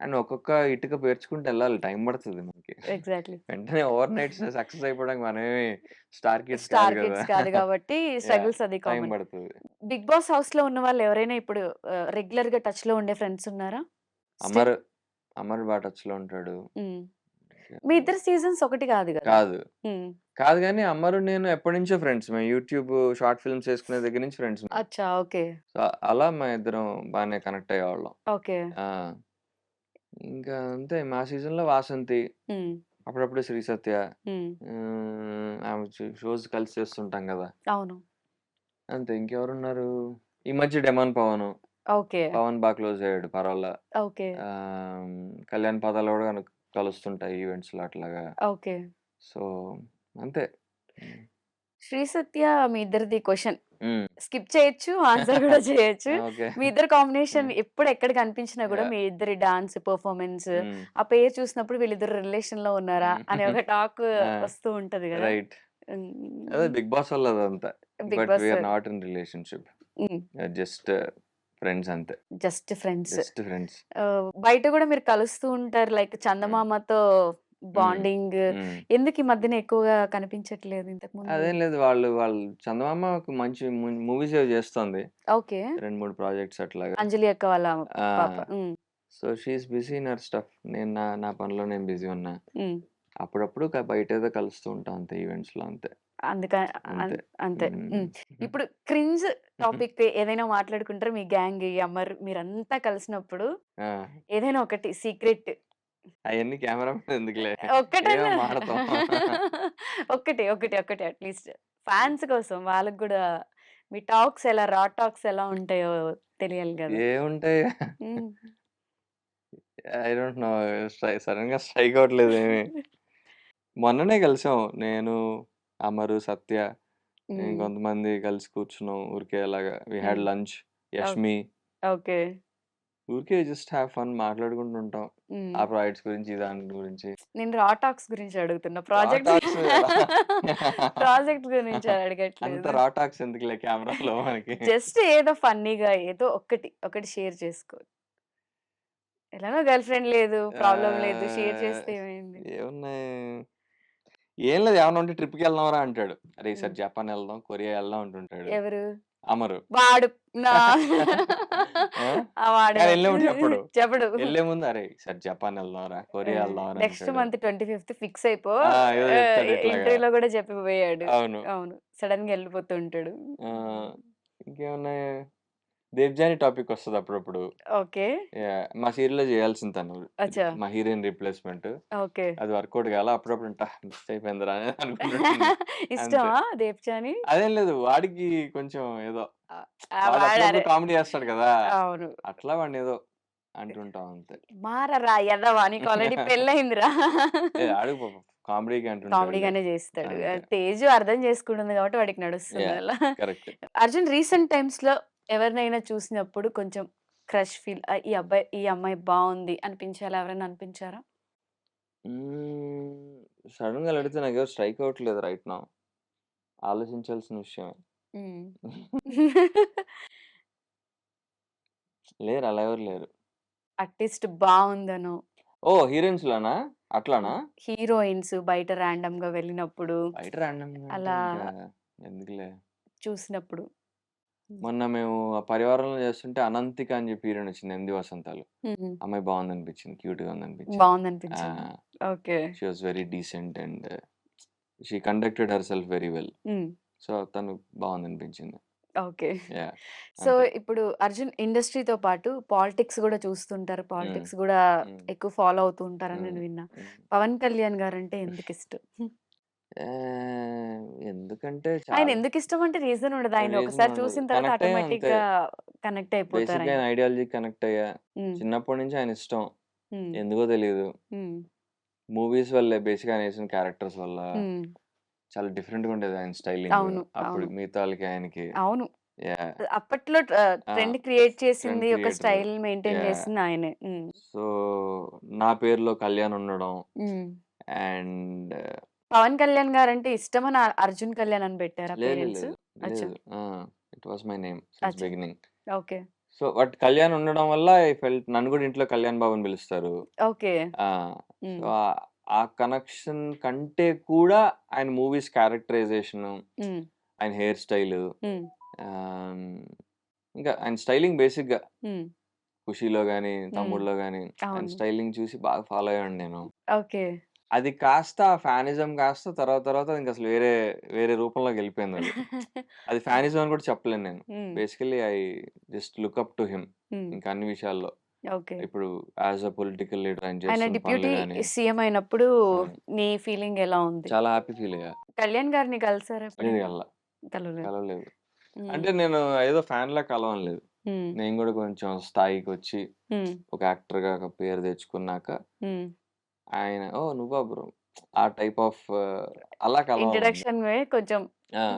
అండ్ ఒక్కొక్క ఇటుక పేర్చుకుంటూ ఎళ్ళాలి. టైం పడతది మనకి. ఎగ్జాక్ట్‌లీ. వెంటనే ఓవర్ నైట్ సక్సెస్ అయిపోవడానికి మనమేమి స్టార్ కిడ్స్ కాదు స్టార్ గదా! కిడ్స్ కాదు గాబట్టి యాహ్! స్ట్రగుల్స్ అది టైం కామన్. పడతది. బిగ్ బాస్ హౌస్‌లో ఉన్న వాళ్ళు ఎవరైనా ఇప్పుడు రెగ్యులర్‌గా టచ్‌లో ఉండే ఫ్రెండ్స్ ఉన్నారా? స్టిల్? అమర్, అమర్ బా టచ్‌లో ఉంటాడు. హ్మ్. మీ ఇద్దరి సీజన్స్ ఒకటి కాదు గదా! కాదు. హ్మ్. కాదు గానీ అమరు నేను ఎప్పటినుంచో ఫ్రెండ్స్. మేము యూట్యూబ్ షార్ట్ ఫిల్మ్స్ చేసుకునే దగ్గర నుంచి ఫ్రెండ్స్ మేము. అచ్చా! ఓకే. సో, అలా మా ఇద్దరం బానే కనెక్ట్ అయ్యేవాళ్ళం. ఓకే. ఆ! ఇంకా అంతే మా సీజన్‌లో వాసంతి, హ్మ్. అప్పుడప్పుడు శ్రీ సత్య. హ్మ్. ఆమె షోస్ కలిసి చేస్తుంటాం గదా! అవును. అంతే ఇంకెవరున్నారు? ఈ మధ్య డెమాన్ పవను. ఓకే. పవన్ బా క్లోజ్ అయ్యాడు పర్వాలా. ఓకే. ఆహ్, కళ్యాణ్ పదాలు గూడా కలుస్తుంటాయి ఈవెంట్స్‌లో అట్లాగా. ఓకే. సో, అంతే. హ్మ్. 'శ్రీ సత్య' మీ ఇద్దరిది క్వెషన్. హ్మ్. స్కిప్ చేయొచ్చు. ఆన్సర్ గూడా చేయొచ్చు. ఓకే. మీ ఇద్దరి కాంబినేషన్ హ్మ్. ఎప్పుడు ఎక్కడ కనిపించినా గూడా యాహ్! మీ ఇద్దరి డాన్స్ పెర్ఫార్మన్స్ హ్మ్. ఆ పేరు చూసినప్పుడు వీళ్ళిద్దరు రిలేషన్‌లో ఉన్నారా హ్మ్. అనే ఒక టాక్ ఆ! వస్తూ ఉంటది గదా! రైట్. అదే హ్మ్. 'బిగ్ బాస్' వల్ల అదంతా. 'Bigg but we Boss' are not in relationship. Hmm. Just friends అంతే. Just friends. Just friends. బయట గూడా మీరు కలుస్తూ ఉంటారు. లైక్ హ్మ్. చందమామతో హ్మ్. బాండింగ్ హ్మ్. ఎందుకు ఈ మధ్యన ఎక్కువగా కనిపించట్లేదు ఇంతకుముందు? అదేం లేదు. వాళ్ళు చందమామ ఒక మంచి మూవీస్ ఏవో చేస్తోంది. ఓకే. 2, 3 ప్రాజెక్ట్స్ అట్లాగా. 'అంజలి' అక్క వాళ్ళ పాప. ఆ! Hmm. So she's busy in her stuff. నేను నా నా పనిలో నేను బిజీ ఉన్నా. ఉమ్. అప్పుడప్పుడు బయట ఏదో కలుస్తూ ఉంటాం అంతే, ఈవెంట్స్లో అంతే. అందుక అంతే. అంతే. మ్మ్. ఇప్పుడు క్రింజ్ టాపిక్ ఏదైనా మాట్లాడుకుంటారు మీ గ్యాంగ్ అమ్మరు మీరంతా కలిసినప్పుడు ఆ, ఏదైనా ఒకటి సీక్రెట్ అవన్నీ కెమెరా ఎందుకులే, ఏమో ఒక్కటన్నా మాడతాం. ఒక్కటి ఒకటి ఒకటి అట్లీస్ట్ ఫ్యాన్స్ కోసం వాళ్ళకి కూడా మీ టాక్స్ ఎలా రా టాక్స్ ఎలా ఉంటాయో తెలియాలి కదా. ఏముంటాయి, ఉమ్. ఐ డోంట్ నో, సడన్ గా స్ట్రైక్ అవ్వట్లేదు ఏమి. మొన్ననే కలిసాం నేను, అమరు, సత్య, ఉమ్. ఇంకొంతమంది కలిసి కూర్చున్నాం ఊరికే అలాగా. We had um. Lunch, Yashmi, okay. ఊరికే జస్ట్ హ్యావ్ ఫన్ మాట్లాడుకుంటుంటాం ఉమ్. ఆ ప్రాజెక్ట్స్ గురించి, దాని గురించి. నేను రా టాక్స్ గురించి అడుగుతున్నా, రా ప్రాజెక్ట్ టాక్స్ ప్రాజెక్ట్ గురించి అంత అడగట్లేదు. రా టాక్స్ ఎందుకులే కెమెరాలో మనకి. జస్ట్ ఏదో ఫన్నీగా ఏదో ఒకటి షేర్ చేసుకో. ఎలానో గర్ల్ ఫ్రెండ్ లేదు, ప్రాబ్లం లేదు, షేర్ చేస్తే ఏమైంది. ఏమున్నాయి, ఏం లేదు, ఏమన్నా ఉంటే ట్రిప్కి వెళ్దాంరా అంటాడు. అరే ఈసారి ఉమ్. జపాన్ వెళ్దాం, కొరియా వెళ్దాం అంటుంటాడు ఎవరు అమరు. వాడు నా ఆ? ఆ వాడు కానీ వెళ్ళే ముందు చెప్పడు, చెప్పడు. వెళ్ళే ముందు అరే ఈసారి జపాన్ వెళ్దాంరా, కొరియా వెళ్దాంరా నెక్స్ట్ అంటాడు. మంత్ 25th ఫిక్స్ అయిపో. ఏదో చెప్తాడు ఇట్లాగా. ఇంటర్వ్యూలో కూడా చెప్పిపోయాడు. అవును. అవును, సడన్ గా వెళ్ళిపోతుంటాడు. ఆ, ఇంకేమున్నాయి, దేవ్జాని టాపిక్ వస్తుంది అప్పుడప్పుడు. ఓకే. మా సీరియల్లో చేయాల్సింది తను, అచ్చా. మా హీరోయిన్ రీప్లేస్మెంట్. ఓకే. అది వర్కౌట్ కాల, అప్పుడప్పుడు మిస్ అయిపోయిందిరా అని అనుకుంటుంటుంది. అంతే. ఇష్టమా దేవ్జాని? అదేం లేదు, వాడికి కొంచెం ఏదో వాడు వాడు అప్పుడప్పుడు అరే కామెడీ చేస్తాడు కదా, అవును. అట్లా వాడిని ఏదో అంటుంటాం అంతే. మారరా ఎదవా, నీకు ఆల్రెడీ పెళ్ళయిందిరా. అడుగు కామెడీకి అంటుంటాడు. కామెడీగానే చేస్తాడు. అంతే. తేజు అర్థం చేసుకుంటుంది కాబట్టి వాడికి నడుస్తుంది Yeah, అలా. కరెక్ట్. అర్జున్ రీసెంట్ టైమ్స్ లో ఎవరినైనా చూసినప్పుడు కొంచెం క్రష్ ఫీల్, ఈ అమ్మాయి బాగుంది అనిపించాలా, ఎవరైనా అనిపించారా? సడన్ గా అడిగితే నాకు ఎవరు స్ట్రైక్ అవ్వట్లేదు రైట్ నా, ఆలోచించాల్సిన విషయమే. ఉమ్. లేరు, అలా ఎవరు లేరు. ఆర్టిస్ట్ బాగుందను, ఓ హీరోయిన్స్ లోనా, అట్లానా? హీరోయిన్స్ బయట ర్యాండమ్ గా వెళ్ళినప్పుడు బయట ర్యాండమ్ అలా ఇంకా ఎందుకులే. చూసినప్పుడు. మొన్న మేము ఆ పరివారంలో చేస్తుంటే అనంతిక అని చెప్పి హీరోయిన్ వచ్చింది, 8 వసంతాలు. ఉమ్. అమ్మాయి బాగుంది అనిపించింది, క్యూట్ గా ఉంది అనిపించింది. బాగుంది అనిపించింది. Okay. She was very decent and she conducted her self very well. So తను బాగుంది అనిపించింది. ఓకే. యా, సో అంతే. ఇప్పుడు అర్జున్ ఇండస్ట్రీతో పాటు పాలిటిక్స్ కూడా చూస్తుంటారు, పాలిటిక్స్ కూడా మ్మ్. ఎక్కువ ఫాలో అవుతూ ఉంటారని మ్మ్. నేను విన్నా. మ్మ్. పవన్ కళ్యాణ్ గారు అంటే ఎందుకు ఇష్టం? ఆ, ఎందుకంటే ఆయన చాలా ఎందుకు ఇష్టం అంటే రీజన్ ఉండదు, ఆయన రీజన్ ఒకసారి ఉండదు, చూసిన తర్వాత కనెక్ట్ అయ్యా ఆటోమేటిక్ అంతే. గా కనెక్ట్ అయిపోతారు బేసిక్ గా ఆయన. ఆయన ఐడియాలజీ కనెక్ట్ అయ్యా. ఉమ్. చిన్నప్పటి నుంచి ఆయన ఇష్టం, ఉమ్. ఎందుకో తెలియదు. ఉమ్. మూవీస్ వల్లే, బేసిక్ ఆయన వేసిన క్యారెక్టర్స్ వల్ల ఉమ్. చాలా డిఫరెంట్ గా ఉండేది ఆయన స్టైలింగ్. అవును అప్పుడు అవును మిగతా వాళ్ళకి ఆయనకి. అవును. యా, అప్పట్లో ఆ, ట్రెండ్ క్రియేట్ ట్రెండ్ చేసింది, ఒక క్రియేటర్. స్టైల్ మెయింటైన్ యా, చేసింది ఆయనే. సో నా పేరులో కళ్యాణ్ ఉండడం ఉమ్. అండ్ పవన్ కళ్యాణ్ గారు అంటే ఇష్టమని అర్జున్ కళ్యాణ్ అని పెట్టారా లేదు పేరెంట్స్? లేదు అచ్చా. లేదు, it was my name since అచ్చా. Beginning. Okay. So but Kalyan ఉండడం వల్ల ఐ ఫెల్ట్, నన్ను కూడా ఇంట్లో కళ్యాణ్ బాబు అని పిలుస్తారు. ఓకే. సో ఆ కనెక్షన్ కంటే కూడా ఆయన మూవీస్ క్యారెక్టరైజేషన్, ఆయన హెయిర్ స్టైల్, ఇంకా ఆయన స్టైలింగ్ బేసిక్ గా ఖుషీలో గానీ తమ్ముడులో గానీ ఆయన అవును. స్టైలింగ్ చూసి బాగా ఫాలో అయ్యాను నేను. ఓకే. అది కాస్త ఫ్యానిజం కాస్త తర్వాత ఇంకా అసలు వేరే వేరే రూపంలోకి వెళ్ళిపోయింది అది. అది ఫ్యానిజం అని కూడా చెప్పలేను నేను. Basically I just look up to him ఇంకా అన్ని విషయాల్లో. ఓకే. ఇప్పుడు యాజ్ అ పొలిటికల్ లీడర్ ఆయన ఆయన చేస్తున్న పనులు డిప్యూటీ గానీ సీఎం అయినప్పుడు అవును, నీ ఫీలింగ్ ఎలా ఉంది? చాలా హ్యాపీ ఫీల్ అయ్యా. కళ్యాణ్ గారిని కలిసారా లేదు ఎప్పుడైనా? అలా కలవలేదు. కలవలేదు. ఉమ్. అంటే నేను ఏదో ఫ్యాన్ లా కలవలేదు. ఉమ్. నేను కూడా కొంచెం స్థాయికి వచ్చి ఉమ్. ఒక యాక్టర్ గా ఒక పేరు తెచ్చుకున్నాక ఉమ్. ఆయన ఓ నువ్వా బ్రో ఆ టైప్ ఆఫ్ అలా కలవాలి. ఇంట్రడక్షన్ కొంచెం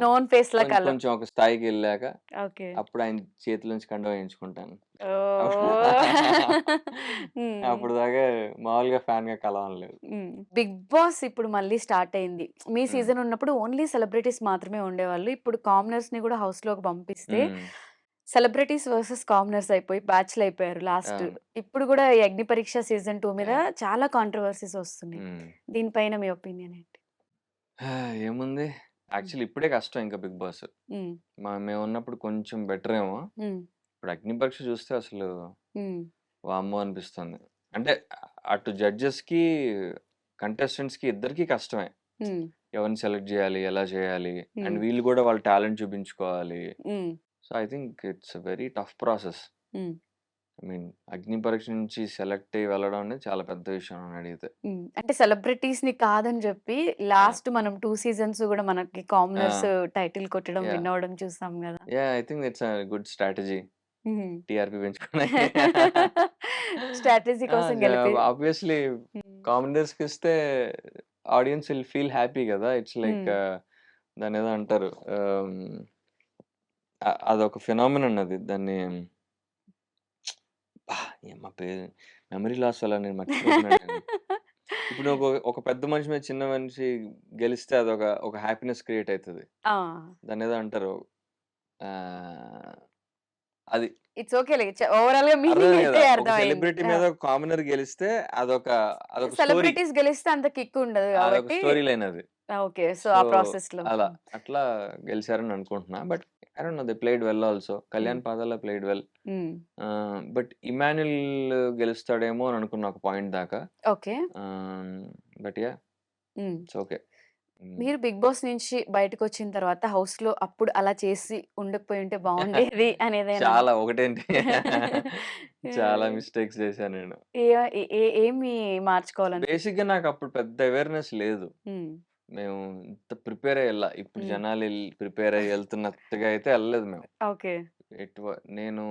నోన్ ఫేస్ లా కలర్. కొంచెం ఒక స్థాయికి వెళ్ళాక ఓకే. అప్పుడు ఆయన చేతుల నుంచి కండువా వేయించుకుంటాను. ఉమ్. అప్పుడు దాకా మామూలుగా ఫ్యాన్ గా కలవలేదు. బిగ్ బాస్ ఇప్పుడు మళ్ళీ స్టార్ట్ అయింది. మీ సీజన్ ఉన్నప్పుడు ఓన్లీ సెలబ్రిటీస్ మాత్రమే ఉండేవాళ్ళు. ఇప్పుడు కామనర్స్ ని కూడా హౌస్ లోకి పంపిస్తే సెలబ్రిటీస్ వర్సెస్ కామనర్స్ అయిపోయి బ్యాచ్లు అయిపోయారు లాస్ట్. ఇప్పుడు కూడా ఈ అగ్ని పరీక్ష సీజన్ 2 మీద చాలా కాంట్రవర్సీస్ వస్తున్నాయి. దీనిపైన మీ ఒపీనియన్ ఏంటి? ఏముంది, యాక్చువల్లీ ఇప్పుడే కష్టం ఇంకా బిగ్ బాస్. మేము ఉన్నప్పుడు కొంచెం బెటర్ ఏమో. ఇప్పుడు అగ్ని పరీక్ష చూస్తే అసలు వామ్మో అనిపిస్తుంది. అంటే అటు జడ్జెస్‌కి, కంటెస్టెంట్స్‌కి ఇద్దరికీ కష్టమే. హ్మ్. ఎవరిని సెలెక్ట్ చేయాలి? ఎలా చేయాలి? అండ్ హ్మ్. వీళ్ళు కూడా వాళ్ళ టాలెంట్ చూపించుకోవాలి. హ్మ్. So, I think it's a very tough process. హ్మ్. ఐ మీన్ అగ్ని పరీక్ష నుంచి సెలెక్ట్ అయ్యి వెళ్ళడం అనేది చాలా పెద్ద విషయం నన్ను అడిగితే. అంటే సెలబ్రిటీస్‌ని కాదని చెప్పి లాస్ట్ మనం 2 సీజన్స్ గూడా మనకి కామనర్స్ ఆ! టైటిల్ కొట్టడం యాహ్! విన్ అవ్వడం చూసాం గదా! I think it's a good strategy. హ్మ్. టీఆర్‌పీ పెంచుకోవడానికి. స్ట్రాటజీ కోసం గెలిపి ఆబ్వియస్లీ హ్మ్. కామెడీస్‌కి ఇస్తే ఆడియన్స్ విల్ ఫీల్ హ్యాపీ కదా! ఇట్స్ లైక్ హ్మ్. దాన్నేదో అంటారు. అదొక ఫినామినన్ అది. దాన్ని ఏమ్మా పేరు మెమరీ లాస్ వల్ల నేను మర్చిపోతున్నాను నేను. ఇప్పుడు ఒక పెద్ద మనిషి మీద చిన్న మనిషి గెలిస్తే ఒక హ్యాపీనెస్ క్రియేట్ అయితది. ఆ! దాన్నేదో అంటారు. ఆహ్, అది. ఇట్స్ ఓకేలే. ఓవరాల్‌గా మీనింగ్ అర్థమైంది అయితే కదా! ఒక అర్థమైంది. సెలబ్రిటీ ఆ! మీద ఒక కామనర్ గెలిస్తే అదొక అదొక స్టోరీ. సెలబ్రిటీస్ గెలిస్తే అంత కిక్ ఉండదు అదొక గాబట్టి స్టోరీ లైన్ అది. ఓకే. సో, సో, ఆ ప్రాసెస్‌లో. అలా. అట్లా గెలిసారని అనుకుంటున్నా. But I don't no they played well also. హ్మ్. కళ్యాణ్ పాదాల ప్లేడ్ వెల్. హ్మ్. బట్ ఇమాన్యుల్ గెలుస్తాడేమో అని అనుకున్నా ఒక పాయింట్ దాకా. ఓకే. ఆహ్, బట్ యాహ్! హ్మ్. It's okay. హ్మ్. మీరు 'బిగ్ బాస్' నుంచి బయటకొచ్చిన తర్వాత హౌస్‌లో అప్పుడు అలా చేసి ఉండకపోయుంటే బావుండేది అనేదేనా చాలా ఒకటేంటి చాలా మిస్టేక్స్ చేశా నేను. ఏ ఏ ఏ ఏమి మార్చుకోవాలనిపించింది? బేసిక్‌గా నాకప్పుడు పెద్ద అవేర్‌నెస్ లేదు. హ్మ్. మేము ఇంత ప్రిపేర్ అయ్యి ఇప్పుడు హ్మ్. జనాలు ప్రిపేర్ అయ్యి ఎళ్తున్నట్టుగా అయితే ఎళ్ళలేదు మేము. ఓకే. నేను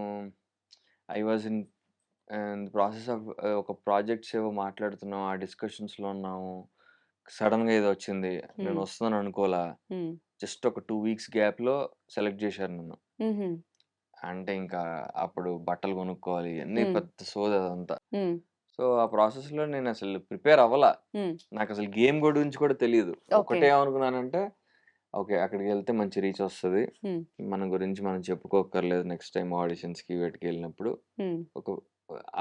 I was in process of ఒక ప్రాజెక్ట్స్ ఏవో మాట్లాడుతున్నాం. ఆ డిస్కషన్స్‌లో ఉన్నాము. సడెన్‌గా ఇదొచ్చింది. నేను హ్మ్. వస్తున్నాను అనుకోలా. హ్మ్. జస్ట్ ఒక 2 వీక్స్ గ్యాప్‌లో సెలెక్ట్ చేశారు నన్ను. హుహు. అంటే ఇంకా అప్పుడు బట్టలు కొనుక్కోవాలి. ఇయన్నీ హ్మ్. పెద్ద సోది అదంతా. హ్మ్. సో, ఆ ప్రాసెస్‌లో నేనసలు ప్రిపేర్ అవ్వలా. హ్మ్. నాకసలు గేమ్ గురించి కూడా తెలీదు. ఓకే. ఒకటే ఏమనుకున్నానంటే, ఓకే. అక్కడికెళ్తే మంచి రీచ్ వస్తది. హ్మ్. మన గురించి మనం చెప్పుకోక్కర్లేదు నెక్స్ట్ టైమ్ ఆడిషన్స్‌కి వీటికెళ్ళినప్పుడు. హ్మ్. ఒక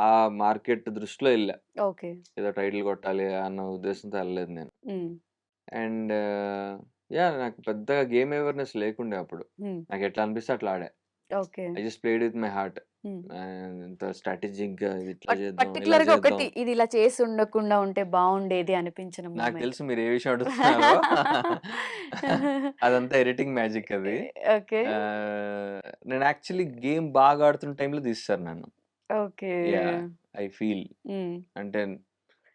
ఆ మార్కెట్ దృష్టిలో ఎళ్ళా. ఓకే. ఏదో టైటిల్ కొట్టాలి అన్న ఉద్దేశంతో ఎళ్ళలేదు నేను. హ్మ్. అండ్ నాకు పెద్దగా గేమ్ అవేర్‌నెస్ లేకుండే అప్పుడు. హ్మ్. నాకెట్లా అనిపిస్తే అట్లా ఆడా. Okay. I just played with my heart. హ్మ్. ఇంత స్ట్రాటజిక్‌గా ఇది ఇట్లా చేద్దాం, ఇలా పర్టిక్యులర్‌గా చేద్దాం. ఒకటి ఇది ఇలా చేసి ఉండకుండా ఉంటే బావుండేది అనిపించిన నాకు మూమెంట్. తెలుసు మీరు ఏ విషయం అడుగుతున్నారో. అదంతా ఎడిటింగ్ మ్యాజిక్ అది. ఓకే. నేను యాక్చువల్లీ గేమ్ బాగా ఆడుతున్న టైంలో తీసేసారు నన్ను. ఓకే. యాహ్! ఐ ఫీల్ హ్మ్. అంటే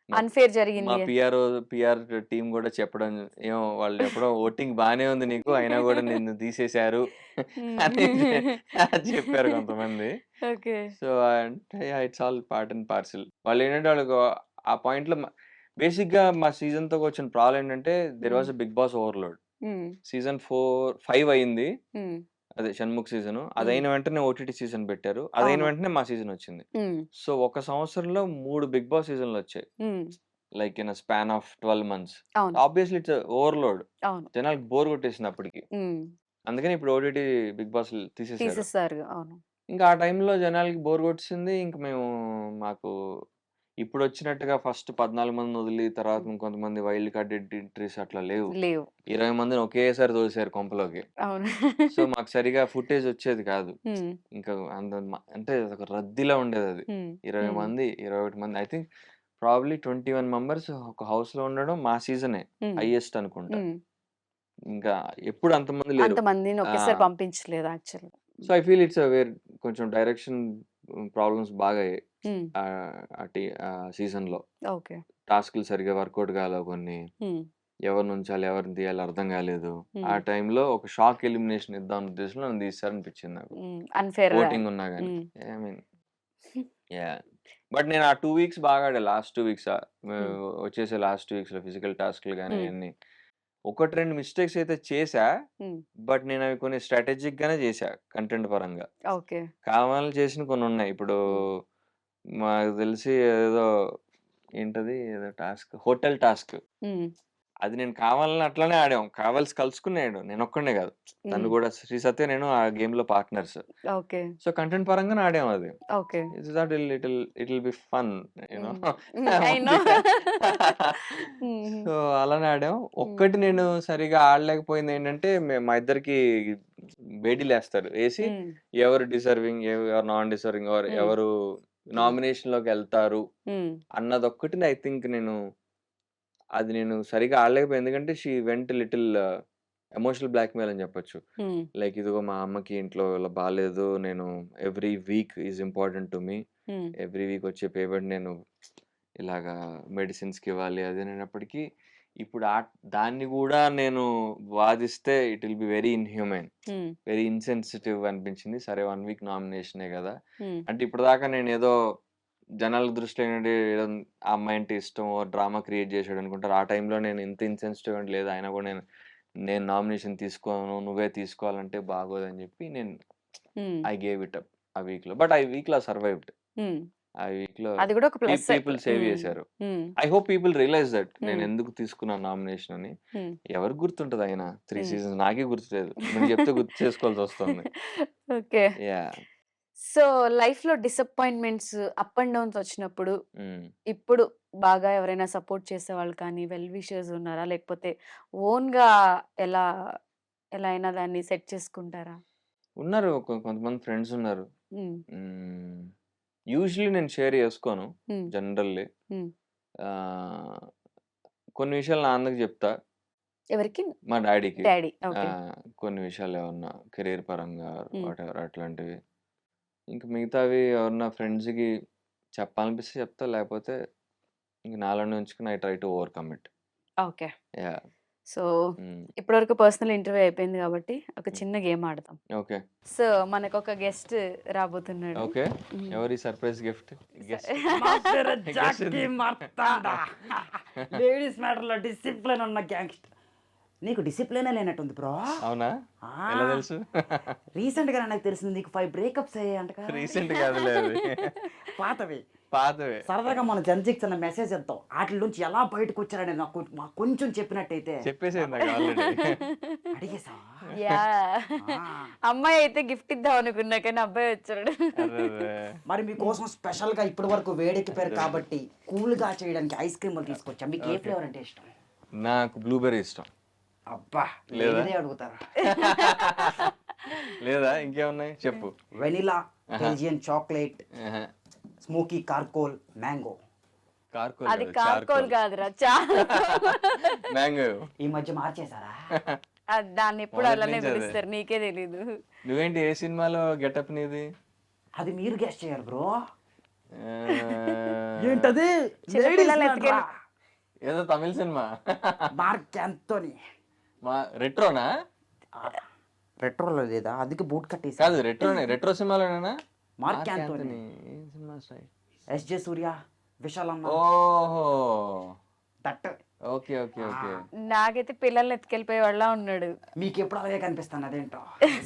మా అన్‌ఫెయిర్ మా జరిగింది. పీఆర్ టీమ్ గూడా చెప్పడం, ఏమో వాళ్ళు చెప్పడం ఓటింగ్ బానే ఉంది నీకు. అయినా గూడా నిన్ను తీసేశారు అని హ్మ్. చెప్పారు కొంతమంది. ఓకే. సో, అంటే it's all part and parcel. వాళ్ళేంటంటే ఆ పాయింట్‌లో బేసిక్‌గా మా సీజన్‌తో వచ్చిన ప్రాబ్లమ్ ఏంటంటే there hmm. Was a Bigg Boss overload. Hmm. Season 5 అయింది. హ్మ్. అదే 'షణ్ముఖ్' సీజను. హ్మ్. అదయిన వెంటనే ఓటీటీ సీజన్ పెట్టారు. అదయిన అవును. వెంటనే మా సీజనొచ్చింది. హ్మ్. సో, ఒక సంవత్సరంలో 3 బిగ్ బాస్ సీజన్‌లొచ్చాయి. Hmm. Like in a span of 12 months. అవును. Obviously it's overload. అవును. జనాలకి బోర్ కొట్టేసింది అప్పటికి. హ్మ్. అందుకని ఇప్పుడు ఓటీటీ బిగ్ బాస్‌లు తీసేసారు. తీసేసారు. అవును. ఇంకా ఆ టైంలో జనాలకి బోర్ కొట్టేసింది. ఇంక మేము మాకు ఇప్పుడొచ్చినట్టుగా ఫస్ట్ 14 మందిని వదిలి తర్వాత హ్మ్. ఇంకొంతమంది వైల్డ్ కార్డ్ ఎంట్రీస్ అట్లా లేవు. లేవు. 20 మందిని ఒకేసారి తోసేసారు కొంపలోకి. అవును. సో, మాకు సరిగ్గా ఫుటేజ్ వచ్చేది కాదు. హ్మ్. ఇంకా అంత అంటే ఒక రద్దీలా ఉండేదది. హ్మ్. 20 హ్మ్. మంది, 21 మంది ఐ థింక్ ప్రాబబ్లీ 21 మెంబర్స్ ఒక హౌస్‌లో ఉండడం మా సీజనే హ్మ్. హైయెస్ట్ అనుకుంటా. హ్మ్. ఇంకా ఎప్పుడు అంతమంది లేరు. అంతమందిని ఆ! ఒకేసారి పంపించలేదు యాక్చువల్‌గా. సో, ఐ ఫీల్ ఇట్స్ కొంచెం డైరెక్షన్ ప్రాబ్లమ్స్ బాగా అయ్యాయి. హ్మ్. ఆ సీజన్‌లో. ఓకే. టాస్క్‌లు సరిగ్గా వర్కౌట్ కాలేవు కొన్ని. హ్మ్. ఎవరినుంచాలి, ఎవరిని తీయాలో అర్థం కాలేదు. ఆ హ్మ్. టైంలో ఒక షాక్ ఎలిమినేషన్ ఇద్దాం అన్న ఉద్దేశంలో నన్ను తీసేసారనిపించింది నాకు. హ్మ్. అన్‌ఫెయిర్. ఓటింగ్ ఉన్నా గాని. హ్మ్. I mean yeah! బట్ నేను ఆ 2 వీక్స్ బాగా ఆడా లాస్ట్ 2 వీక్స్ హ్మ్. వచ్చేసే లాస్ట్ 2 వీక్స్‌లో ఫిజికల్ టాస్క్‌లు గాని హ్మ్. అయన్నీ. 1, 2 మిస్టేక్స్ అయితే చేశా. హ్మ్. బట్ నేనవి కొన్ని స్ట్రాటజిక్‌గానే చేశా కంటెంట్ పరంగా. ఓకే. కావాలని చేసినవి కొన్నున్నాయి. ఇప్పుడు హ్మ్. మాకు తెలిసి ఏదో ఏంటది ఏదో టాస్క్ హోటల్ టాస్క్. హ్మ్. అది నేను కావాలని అట్లనే ఆడాం. కావాల్సి కలుసుకున్నాడు. నేనొక్కడినే గాదు. తను హ్మ్. గూడా శ్రీ సత్య, నేను ఆ గేమ్‌లో పార్ట్నర్స్. ఓకే. సో, కంటెంట్ పరంగానే ఆడాం అది. Okay. It's that it will be fun you know. హ్మ్. హ్మ్. I know. హ్మ్. సో, అలానే ఆడాం. హ్మ్. ఒక్కటి నేను సరిగ్గా ఆడలేకపోయిందేంటంటే, మా ఇద్దరికి బేడీలేస్తారు. ఏసి హ్మ్. ఎవరు డిజర్వింగ్, ఎవరు నాన్ డిజర్వింగ్ హ్మ్. ఎవరు నామినేషన్ లోకి వెళ్తారు అన్నదొక్కటి ఐ థింక్ నేను సరిగా ఆడలేకపోయాను. ఎందుకంటే she went little emotional blackmail అని చెప్పొచ్చు. లైక్ ఇదిగో మా అమ్మకి ఇంట్లో ఇలా బాగాలేదు, నేను every week is important to me, every week వచ్చే పేమెంట్ నేను ఇలాగా మెడిసిన్స్కి ఇవ్వాలి అది అనేటప్పటికీ ఇప్పుడు దాన్ని కూడా నేను వాదిస్తే it will be very inhuman, very insensitive అనిపించింది. సరే 1 వీక్ నామినేషనే కదా అంటే ఇప్పుడు దాకా నేను ఏదో జనాల దృష్టిలో ఏంటంటే ఏదో ఆ అమ్మాయి అంటే ఇష్టం డ్రామా క్రియేట్ చేసాడు అనుకుంటారు. ఆ టైంలో నేను ఇంత ఇన్సెన్సిటివ్ అంటే లేదు, అయినా కూడా నేను నామినేషన్ తీసుకోను, నువ్వే తీసుకోవాలంటే బాగోదని చెప్పి నేను ఐ గేవ్ ఇట్ అప్ ఆ వీక్ లో. బట్ ఆ వీక్ లో సర్వైవ్డ్. ఆ వీక్ లో అది కూడా ఒక ప్లస్. పీపుల్ సేవ్ చేశారు. I hope people realise that నేను ఎందుకు తీసుకున్నాను నామినేషన్ అని. ఎవరికి గుర్తుంటది అయినా 3 సీజన్స్, నాకే గుర్తులేదు. నువ్వు చెప్తే గుర్తు చేసుకోవాల్సి వస్తుంది. ఓకే. యా సో లైఫ్ లో డిసప్పాయింట్మెంట్స్, అప్ అండ్ డౌన్స్ వచ్చినప్పుడు ఇప్పుడు బాగా ఎవరైనా సపోర్ట్ చేసేవాళ్ళు కానీ వెల్ విషర్స్ ఉన్నారా, లేకపోతే ఓన్ గా ఎలా ఎలా అయినా దాన్ని సెట్ చేసుకుంటారా? ఉన్నారు, కొంతమంది ఫ్రెండ్స్ ఉన్నారు. యూజువలీ నేను షేర్ చేసుకోను జనరల్లీ. కొన్ని విషయాలు నాన్నకి చెప్తా, ఎవరికి? మా డాడీకి. డాడీ. ఓకే. కొన్ని విషయాలు ఏమన్నా కెరీర్ పరంగా వాట్ ఎవర్ అట్లాంటివి. ఇంకా మిగతావి ఎవరన్నా ఫ్రెండ్స్కి చెప్పాలనిపిస్తే చెప్తా, లేకపోతే ఇంక నాలోనే ఉంచుకుని I try to overcome it. Okay. Yeah so ఇప్పటివరకు పర్సనల్ ఇంటర్వ్యూ అయిపోయింది కాబట్టి ఒక చిన్న గేమ్ ఆడదాం. ఓకే సో మనకు ఒక గెస్ట్ రాబోతున్నాడు. ఓకే. ఎవరి సర్ప్రైజ్ గిఫ్ట్? లేడీస్ మ్యాటర్ లో డిసిప్లిన్ ఉన్న గ్యాంగ్స్టర్. నీకు డిసిప్లినే లేనట్టుంది బ్రో. అవునా? ఎలా తెలుసు? రీసెంట్ గా నాకు తెలిసింది నీకు 5 బ్రేకప్స్ అయ్యాయంట. రీసెంట్ కాదులే, అది పాతవి. సరదాగా మన జన్జిక్స్ అన్న మెసేజ్ ఇద్దాం, వాటి నుంచి ఎలా బయటకు వచ్చారని నాకు కొంచెం చెప్పినట్టయితే. చెప్పేసేది నాకు ఆల్రెడీ. అడిగేసా? యా, అమ్మాయి అయితే గిఫ్ట్ ఇద్దాం అనుకున్నా కానీ అబ్బాయి వచ్చాడు. మరి మీకోసం స్పెషల్ గా ఇప్పటి వరకు వేడెక్కిపోయారు కాబట్టి కూల్ గా చేయడానికి ఐస్ క్రీమ్ తీసుకొచ్చా. మీకు ఏ ఫ్లేవర్ అంటే ఇష్టం? నాకు బ్లూబెర్రీ ఇష్టం. అబ్బా, లేదే అడుగుతారా? లేదా ఇంకేమున్నాయి చెప్పు. Vanilla, Belgian chocolate, smoky కార్కోల్, mango. అది కార్కోల్ కాదురా, మ్యాంగో. ఈ మధ్య మార్చేశారా? దాన్ని ఎప్పుడు అలానే పిలుస్తారు, నీకే తెలీదు. నువ్వేంటి ఏ సినిమాలో గెటప్ నీది? అది మీరు గెస్ట్ చేయాలి బ్రో. ఏంటది? ఏదో తమిళ సినిమా. Mark Antony. రెట్రోనా? రెట్రోలో లేదా? అందుకే బూట్ కట్టేసి. కాదు, రెట్రోనే. రెట్రో సినిమాలోనేనా? Mark Antony, SJ Surya, Vishal అన్న. ఓహో, దట్. Okay okay okay. నాకైతే పిల్లల్ని ఎత్తుకెళ్ళిపోయే వాళ్ళ ఉన్నాడు. మీకు ఎప్పుడు అలాగే కనిపిస్తాను, అదేంటో.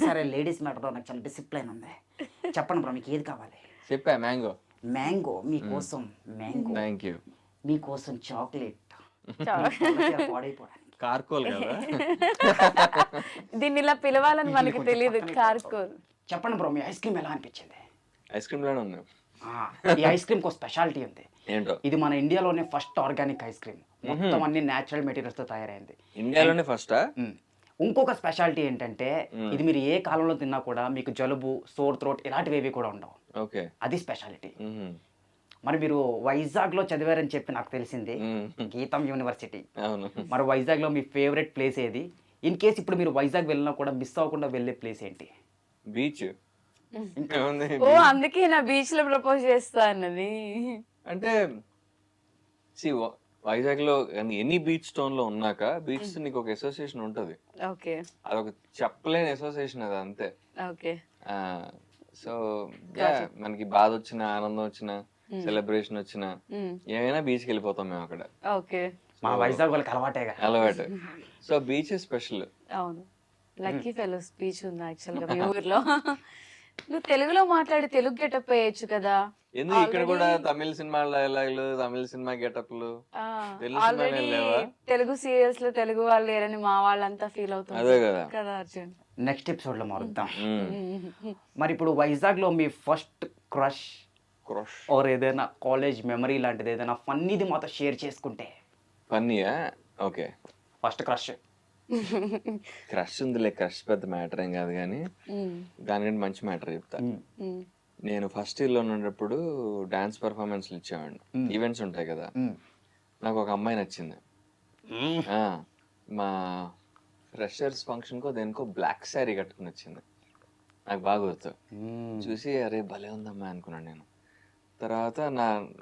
సరే, లేడీస్ మ్యాటర్లో నాకు చాలా డిసిప్లైన్ ఉంది. చెప్పండి బ్రో, మీకు ఏది కావాలి? చెప్పా, మ్యాంగో. మ్యాంగో మీకోసం. మ్యాంగో. Thank you. మీకోసం చాక్లెట్. కార్కోల్ కదా? దీన్ని ఇలా పిలవాలని మనకి తెలియదు. కార్కోల్. చెప్పండి బ్రో, మీ ఐస్ క్రీమ్ ఎలా అనిపించింది? ఐస్ క్రీమ్ లోనే ఉంది. ఈ ఐస్ క్రీమ్ కు స్పెషాలిటీ ఉంది. ఏంటో? ఇది మన ఇండియాలోనే ఫస్ట్ ఆర్గానిక్ ఐస్ క్రీమ్. మొత్తం అన్ని నేచురల్ మెటీరియల్స్ తో తయారైంది. ఇండియాలోనే ఫస్టా? ఇంకొక స్పెషాలిటీ ఏంటంటే ఇది మీరు ఏ కాలంలో తిన్నా కూడా మీకు జలుబు, సోర్ థ్రోట్ ఇలాంటివి ఏవి కూడా ఉండవు. ఓకే, అది స్పెషాలిటీ. మరి మీరు వైజాగ్ లో చదివారని చెప్పి నాకు తెలిసింది, గీతం యూనివర్సిటీ. అవును. మరి వైజాగ్ లో మీ ఫేవరెట్ ప్లేస్ ఏది? ఇన్ కేస్ ఇప్పుడు మీరు వైజాగ్ వెళ్ళినా కూడా మిస్ అవ్వకుండా వెళ్ళే ప్లేస్ ఏంటి? బీచ్. ఓ, అందుకే నా బీచ్ లో ప్రపోజ్ చేస్తా అన్నది. అంటే వైజాగ్ లో ఎనీ బీచ్ టౌన్ లో ఉన్నాక బీచ్ నీకు ఒక అసోసియేషన్ ఉంటది. ఓకే. అదొక చెప్పలేని అసోసియేషన్, అది అంతే. ఓకే. సో మనకి బాధ వచ్చినా, ఆనందం వచ్చినా, సెలబ్రేషన్ వచ్చినా ఏమైనా బీచ్కి వెళ్ళిపోతాం మేము అక్కడ. ఓకే. మా వైజాగ్ వాళ్ళకి అలవాటేగా. అలవాటు. So beach special. అవును, లక్కీ ఫెలోస్ బీచ్ ఉంది యాక్చువల్ గా మీ ఊర్లో. నువ్వు తెలుగులో మాట్లాడి తెలుగు గెటప్ వేయచ్చు కదా. ఎందుకు ఇక్కడ కూడా తమిళ సినిమా డైలాగులు, తమిళ సినిమా గెటప్లు, తెలుగు సీరియల్స్ లో తెలుగు వాళ్ళు లేరని మా వాళ్ళంతా ఫీల్ అవుతుంది. అదే కదా కదా అర్జున్. నెక్స్ట్ ఎపిసోడ్ లో మారుద్దాం. మరి ఇప్పుడు వైజాగ్ లో మీ ఫస్ట్ క్రష్ ఆర్ ఏదైనా కాలేజ్ మెమరీ లాంటిది ఏదైనా ఫన్నీది మాతో షేర్ చేసుకుంటే. ఫన్నీయా? ఓకే. First crush. క్రష్ ఉందిలే, క్రష్ పెద్ద మ్యాటర్ ఏం కాదు కానీ దానికంటే మంచి మ్యాటర్ చెప్తా. నేను ఫస్ట్ ఇయర్లో ఉన్నప్పుడు డాన్స్ పర్ఫార్మెన్స్లు ఇచ్చేవాడిని. ఈవెంట్స్ ఉంటాయి కదా, నాకు ఒక అమ్మాయి నచ్చింది. ఆ, మా ఫ్రెషర్స్ ఫంక్షన్కో దేనికో బ్లాక్ శారీ కట్టుకుని వచ్చింది, నాకు బాగా గుర్తు. చూసి అరే భలే ఉందమ్మా అనుకున్నాను నేను. తర్వాత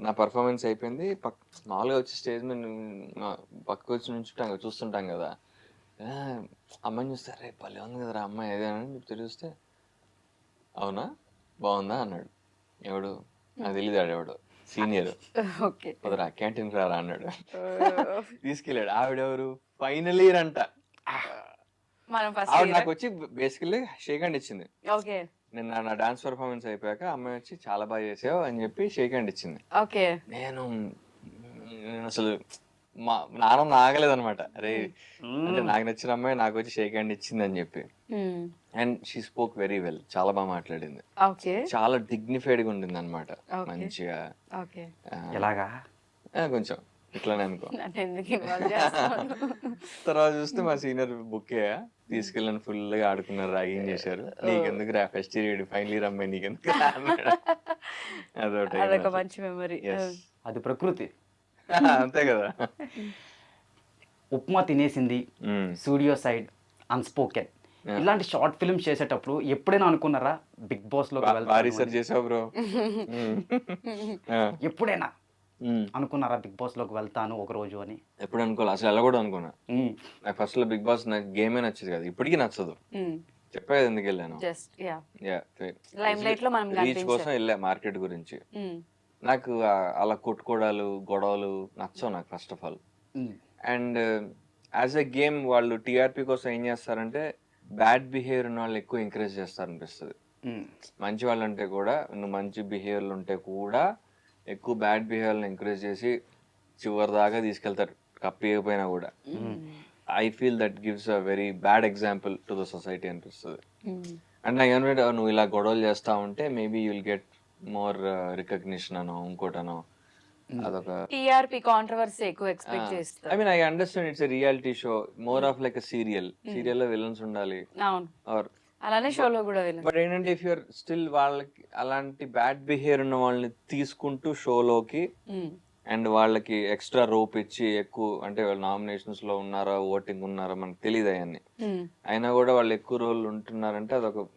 నా పర్ఫార్మెన్స్ అయిపోయింది. మామూలుగా వచ్చి స్టేజ్ మీద పక్కకు వచ్చి చూస్తుంటాం కదా, అమ్మాయిని చూస్తే అరే భలే ఉంది కదరా అమ్మాయి అదే అని చూస్తే అవునా బాగుందా అన్నాడు. ఎవడు నాకు తెలియదు, ఎవడు సీనియర్. కుదరా క్యాంటీన్కి రారా అన్నాడు. తీసుకెళ్ళాడు. ఆవిడెవరు ఫైనల్ ఇయర్ అంట. ఆవిడ నాకు వచ్చి బేసికల్లీ షేక్ హ్యాండ్ ఇచ్చింది. నేను నా డాన్స్ పర్ఫార్మెన్స్ అయిపోయాక అమ్మాయి వచ్చి చాలా బాగా చేసావు అని చెప్పి షేక్ హ్యాండ్ ఇచ్చింది. నేను అసలు మా నాన్న ఆగలేదు అనమాట. అరే అంటే నాకు నచ్చిన అమ్మాయి నాకు వచ్చి షేక్ హ్యాండ్ ఇచ్చింది అని చెప్పి. And she spoke very well, చాలా బాగా మాట్లాడింది, చాలా డిగ్నిఫైడ్ గా ఉండింది అనమాట. మంచిగా ఎలాగా కొంచెం ఇట్లానే అనుకో. తర్వాత చూస్తే మా సీనియర్ బుక్ తీసుకెళ్ళని ఫుల్ గా ఆడుకున్నారు, ర్యాగింగ్ చేశారు. నీకెందుకు రా ఫస్ట్ ఇయర్ ఫైనల్ ఇయర్ అమ్మాయి నీకెందుకు అదొక మంచి మెమరీ. అది ప్రకృతి అంతే కదా. ఉప్మా తినేసింది, స్టూడియో సైడ్, అన్స్పోకెన్ ఇలాంటి షార్ట్ ఫిల్మ్స్ చేసేటప్పుడు ఎప్పుడైనా అనుకున్నారా బిగ్ బాస్ లో చేసావు బ్రో? ఎప్పుడైనా అనుకున్నారా బిగ్ బాస్ లోకి వెళ్తాను ఒక రోజు అని? ఎప్పుడు అనుకోవాలి, అసలు ఎలా కూడా అనుకున్నా. నాకు ఫస్ట్ లో బిగ్ బాస్ నాకు గేమే నచ్చేది కదా, ఇప్పటికీ నచ్చదు. చెప్పేది ఎందుకు వెళ్ళాను, రీచ్ కోసం వెళ్ళా, మార్కెట్ గురించి. నాకు అలా కొట్టుకోవడాలు గొడవలు నచ్చవు నాకు first of all. And as a game వాళ్ళు టీఆర్పీ కోసం ఏం చేస్తారంటే బ్యాడ్ బిహేవియర్ ఉన్న వాళ్ళు ఎక్కువ ఎంకరేజ్ చేస్తారనిపిస్తుంది. మంచి వాళ్ళు అంటే కూడా, నువ్వు మంచి బిహేవియర్లు ఉంటే కూడా ఎక్కువ బ్యాడ్ బిహేవియర్ని ఎంకరేజ్ చేసి చివరి దాకా తీసుకెళ్తారు, కప్పిపోయినా కూడా. I feel that gives a very bad example to the society అనిపిస్తుంది. అండ్ నాకు ఏమంటే నువ్వు ఇలా గొడవలు చేస్తా ఉంటే maybe you'll get more recognition అనో ఇంకోటనో, అదొక టీఆర్పీ కాంట్రవర్సీ ఎక్కువ ఎక్స్పెక్ట్ చేస్తారు. I mean I understand it's a reality show, more of like a serial లో విలన్స్ ఉండాలి. అవును, అలానే షోలో కూడా విలన్స్. బట్ ఏంటంటే ఇఫ్ యూర్ స్టిల్ వాళ్ళకి అలాంటి బ్యాడ్ బిహేవియర్ ఉన్న వాళ్ళని తీసుకుంటూ షోలోకి అండ్ వాళ్ళకి ఎక్స్ట్రా రోప్ ఇచ్చి ఎక్కువ అంటే వాళ్ళు నామినేషన్స్ లో ఉన్నారా ఓటింగ్ ఉన్నారా మనకు తెలియదు అవన్నీ, అయినా కూడా వాళ్ళు ఎక్కువ రోజులు ఉంటున్నారంటే అదొక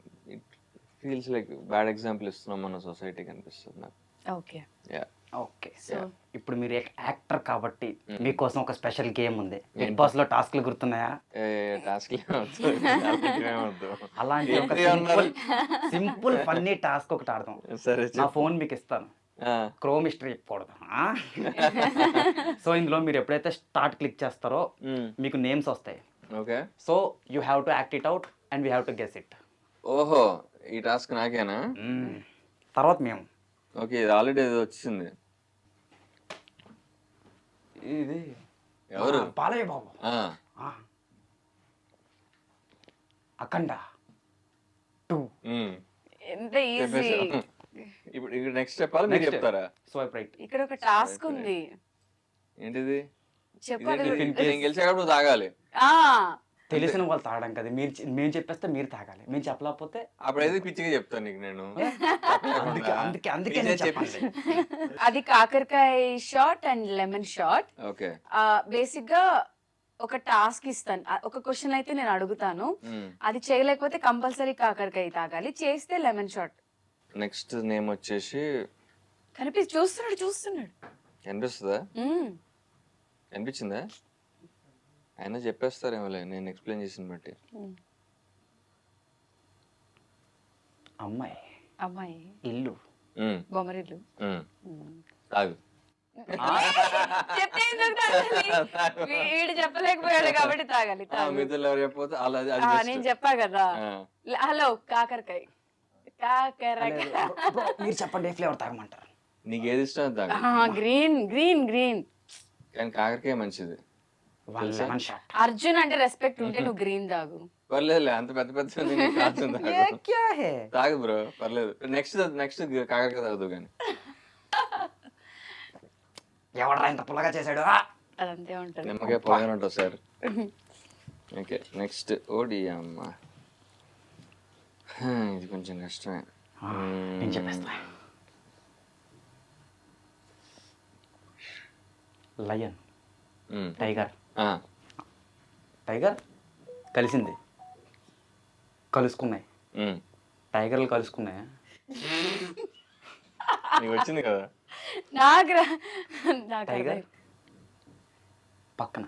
ఫీల్స్ లైక్ బ్యాడ్ ఎగ్జాంపుల్ ఇస్తున్నాం మన సొసైటీకి అనిపిస్తుంది నాకు. ఓకే ఓకే, సో ఇప్పుడు మీరు యాక్టర్ కాబట్టి మీకోసం ఒక స్పెషల్ గేమ్ ఉంది. బిగ్ బాస్ లో టాస్క్లు గుర్తున్నాయా? అలాంటి ఒక సింపుల్ ఫన్నీ టాస్క్ ఒకటి ఆడదాం. నా ఫోన్ మీకు ఇస్తాను, క్రోమ్ హిస్టరీ చెప్పకూడదు. సో ఇందులో మీరు ఎప్పుడైతే స్టార్ట్ క్లిక్ చేస్తారో మీకు నేమ్స్ వస్తాయి. Okay, so you have to act it out and we have to guess it. ఓహో, ఈ టాస్క్ నాకేనా? తర్వాత మేము ఓకే, ఇది ఆల్రెడీ వచ్చింది. ఇది ఎవరు? బాలయ్య బాబు. అఖండ 2. ఎంత ఈజీ. ఇప్పుడు నెక్స్ట్ చెప్పాలి, మీరు చెప్తారా? Swipe right. ఇక్కడ ఒక టాస్క్ ఉంది. ఏంటిది? చెప్పాలి. నేను గెలిచాక నువ్వు తాగాలి. తెలిసిన వాళ్ళు తాగడం కదా, మేము చెప్పేస్తే మీరు తాగాలి, మేము చెప్పలేకపోతే అప్పుడైతే పిచ్చిగా చెప్తాను నీకు నేను. అందుకే నేను చెప్పాలి. అది కాకరకాయ shot and lemon shot. Okay, basic గా ఒక టాస్క్ ఇస్తాను, ఒక క్వశ్చన్ అయితే నేను అడుగుతాను, అది చేయలేకపోతే కంపల్సరీ కాకరకాయ తాగాలి, చేస్తే లెమన్ షాట్. నెక్స్ట్ నేమ్ వచ్చేసి చూస్తున్నాడు అనిపిస్తుందా? అనిపించిందా? అయినా చెప్పేస్తారేమోలే నేను ఎక్స్ప్లెయిన్ చేసిన బట్టి. అమ్మాయి ఇల్లు బొమ్మరిల్లు. తాగు. వీడు చెప్పలేకపోయాడు కాబట్టి తాగాలి. నేను చెప్పా కదా. హలో, కాకరకాయ. మీరు చెప్పండి ఏ ఫ్లేవర్ తాగమంటారు? నీకు ఏది ఇష్టం తాగు. Green green green. కానీ కాకరకాయ మంచిది. అర్జున్ అంటే రెస్పెక్ట్ ఉంటే నువ్వు గ్రీన్ తాగు. పర్లేదు, అంత పెద్ద పెద్ద తాగు బ్రో, పర్లేదు. నెక్స్ట్ కాకరకాయ తాగుదు కానీ. ఎవడరా ఇంత పుల్లగా చేశాడు? అదంతే ఉంటుంది. నిమ్మకాయ పొగని ఉంటుంది సార్. ఓకే, నెక్స్ట్ ఓడి అమ్మ, ఇది కొంచెం కష్టమే. నేను చెప్పేస్తా. Lion, tiger. టైగర్ కలిసింది, కలుసుకున్నాయి. టైగర్లు కలుసుకున్నాయా? నీకు వచ్చింది కదా. టైగర్ పక్కన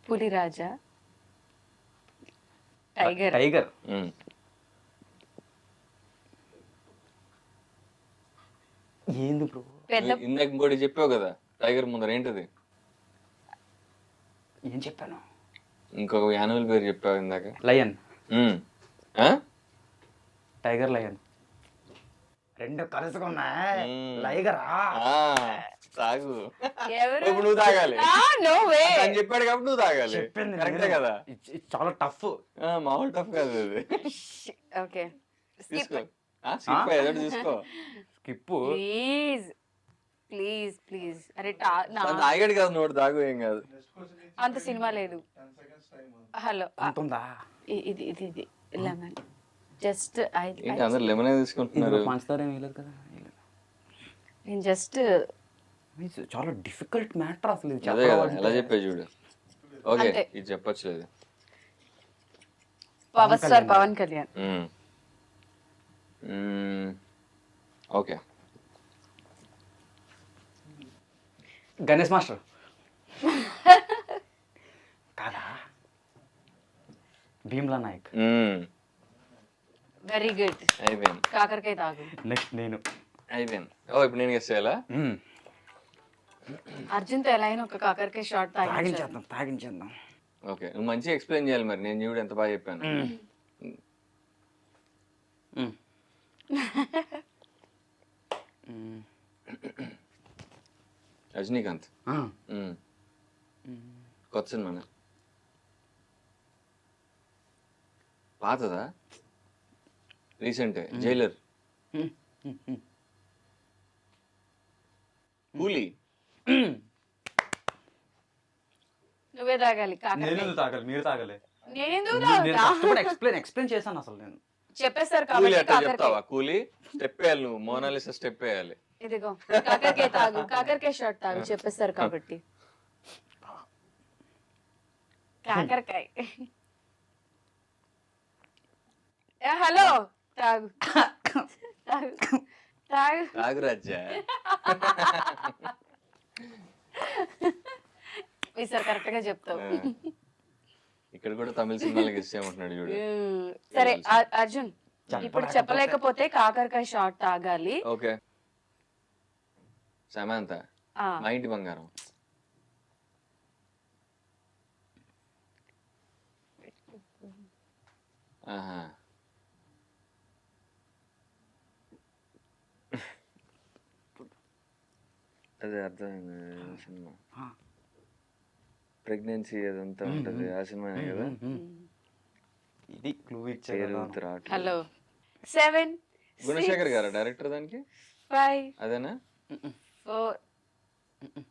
పులిరాజా, టైగర్. టైగర్ ఏంది బ్రో? పెద్ద ఇందాక ఇంకోటి చెప్పావు కదా టైగర్ ముందర, ఏంటది? ఏం చెప్పాను? ఇంకొక యానిమల్ పేరు చెప్పావు ఇందాక. లయన్. ఆ? టైగర్ లయన్ రెండు కలుసుకున్నాయి. లైగరా ఆ, తాగు. ఎవరు? ఇప్పుడు నువ్వు తాగాలి. No way. అని చెప్పాడు కాబట్టి నువ్వు తాగాలి. చెప్పింది కరెక్టే కదా. చాలా టఫ్. మామూలు టఫ్ కాదు అది. ఓకే, తీసుకో. స్కిప్ ఏదో తీసుకో. Skip please please please. అరే తాగాడు కదా, నోడు తాగు, ఏం కాదు. అంత సినిమా లేదు. హలో, ఉంటుందా? ఇది ఇది ఇది లెమన్. జస్ట్ ఏంటి అందరు లెమనే తీసుకుంటున్నారు? పంచుతారు ఏం వేయలేదు కదా. నేను జస్ట్ చాలా డిఫికల్ట్ మ్యాటర్ అసలు ఇది. అదే కదా, ఎలా చెప్పే చూడు. ఓకే, అంతే. ఇది చెప్పొచ్చులేదు. Power star Pawan Kalyan. Okay. Ganesh master కాదా? భీమ్లా నాయక్. Very good. అయిపోయింది. కాకరకాయ తాగు. నెక్స్ట్ నేను. అయిపోయింది. ఇప్పుడు నేను గెస్ చేయాలా? అర్జున్ తో ఎలా అయినా ఒక కాకరకాయ షార్ట్ తాగించాలి. తాగించేద్దాం. ఓకే, నువ్వు మంచిగా ఎక్స్ప్లెయిన్ చేయాలి మరి. నేను చూడు ఎంత బాగా చెప్పాను. రజనీకాంత్. కొత్త సినిమానా? పాతదా? రీసెంట్? జైలర్. కూలీ. నువ్వే తాగాలి కాకరకాయ. నేను తాగాలి, మీరు తాగలే. నేనెందుకు నేను తాగుతా? కష్టపడి ఎక్స్ప్లెయిన్ చేశాను అసలు నేను. చెప్పేస్తారు కూలీ కాబట్టి అట్లా కాకరకాయ. చెప్తావా? కూలీ స్టెప్ వేయాలి నువ్వు. మోనాలిసా స్టెప్ వేయాలి. ఇదిగో కాకరకాయ తాగు, కాకరకాయ షార్ట్ తాగు. చెప్పేస్తారు కాబట్టి కాకరకాయ. హలో, తాగు తాగు తాగు. తాగురాజ్యా. ఈసారి కరెక్ట్ గా చెప్తావు. ఇక్కడ కూడా తమిళ సినిమాలకి ఇచ్చేయమంటున్నాడు చూడు. సరే అర్జున్, ఇప్పుడు చెప్పలేకపోతే కాకరకాయ షార్ట్ తాగాలి. ఓకే. సమాంత, ఆ, మా ఇంటి బంగారం. ఆహా. అదే అర్థమైంది. సినిమా ప్రెగ్నెన్సీ అదంతా ఉంటది, ఆ సినిమానే కదా. ఇది క్లూ పేరు ఇచ్చారు. గుర్తురావట్లేదు. హలో. 7 గుణశేఖర్ గారా డైరెక్టర్ దానికి? 5 అదేనా? 4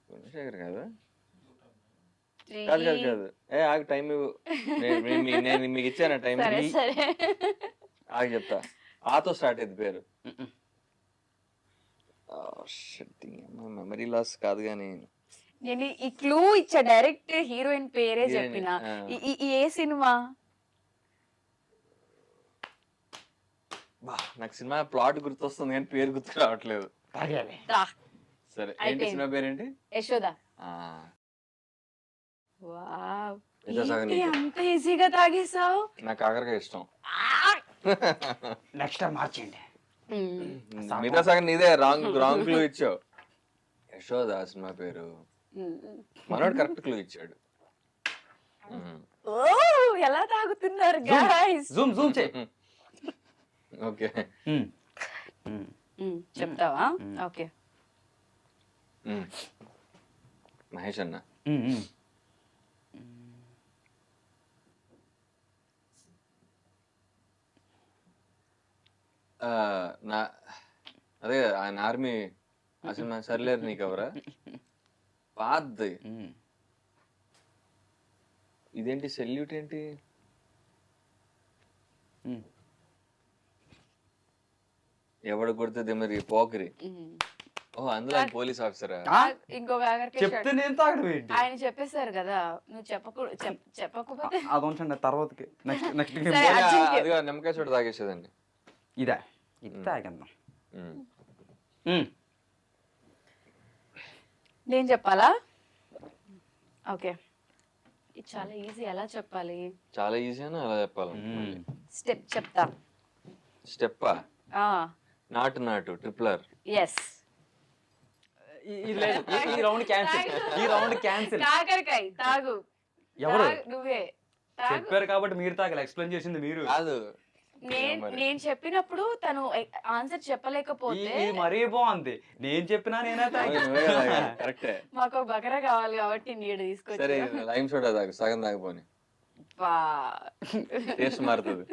గుణశేఖర్ కాదా? 3. కాదు కాదు కాదు. ఆగు, టైం ఇవ్వు. నేను మీకు ఇచ్చాను టైం. సరే సరే. ఆగి చెప్తా. ఆతో స్టార్ట్ అయింది పేరు. మెమరీ లాస్ కాదు కానీ నేను ఈ క్లూ ఇచ్చా, డైరెక్ట్ హీరోయిన్ పేరే చెప్పిన. ఏ సినిమా? నాకు సినిమా ప్లాట్ గుర్తొస్తుంది కానీ పేరు గుర్తు రావట్లేదు. తాగాలి. సరే, ఏంటి అయిపోయింది. సినిమా పేరేంటి? యశోద. ఆ, వావ్, ఇదో సగం ఏంటి నీకే. అంత ఈజీగా తాగేసావు? నాకు కాకరకాయ ఇష్టం. నెక్స్ట్ టైం మార్చేయండి. మిగతా సగం నీదే. రాంగ్ క్లూ ఇచ్చావు. యశోద సినిమా పేరు. మనోడు కరెక్ట్ క్లూ ఇచ్చాడు. ఓ, ఎలా తాగుతున్నారు గైస్? జూమ్ చేయి. ఓకే. చెప్తావా? ఓకే. మహేష్ అన్న. నా అదే ఆయన ఆర్మీ ఆ సినిమా సర్లేరు నీకెవరా? పాద్ది. ఇదేంటి సెల్యూట్ ఏంటి? ఎవడు కొడితే మరి పోకరి. ఉమ్. ఓ అందులో పోలీస్ ఆఫీసరా? ఇంకొక ఆఖరికి చెప్తే నేను తాగడం ఏంటి? ఆయన చెప్పేశారు కదా, నువ్వు చెప్పకపోతే అది ఉంచండి తర్వాతకి. నెక్స్ట్ సరే, అర్జున్కి. అదిగా నిమ్మకాయ చోటు తాగేసేదండి. ఇదా ఇది తాగేద్దాం. నేను చెప్పాలా? ఓకే, ఇది చాలా ఈజీ. ఎలా చెప్పాలి? చాలా ఈజీ అని అలా చెప్పాలి. స్టెప్ చెప్తా. స్టెప్పా? నాటు ట్రిప్లర్. ఎస్. ఈ రౌండ్ క్యాన్సిల్. ఈ రౌండ్ క్యాన్సిల్. కాకరకాయ తాగు. ఎవరు? నువ్వే తాగు. చెప్పారు కాబట్టి మీరు తాగాలి. ఎక్స్ప్లెయిన్ చేసింది మీరు. కాదు, నేను చెప్పినప్పుడు తను ఆన్సర్ చెప్పలేకపోతే ఇది మరీ బాగుంది. నేను చెప్పినా నేనే కరెక్టే. మాకు ఒక బకరా కావాలి కాబట్టి నీడు సరే తీసుకొచ్చి లైమ్ సోడా తాగు, సగం తాగిపోని టేస్ట్ మారుతుంది.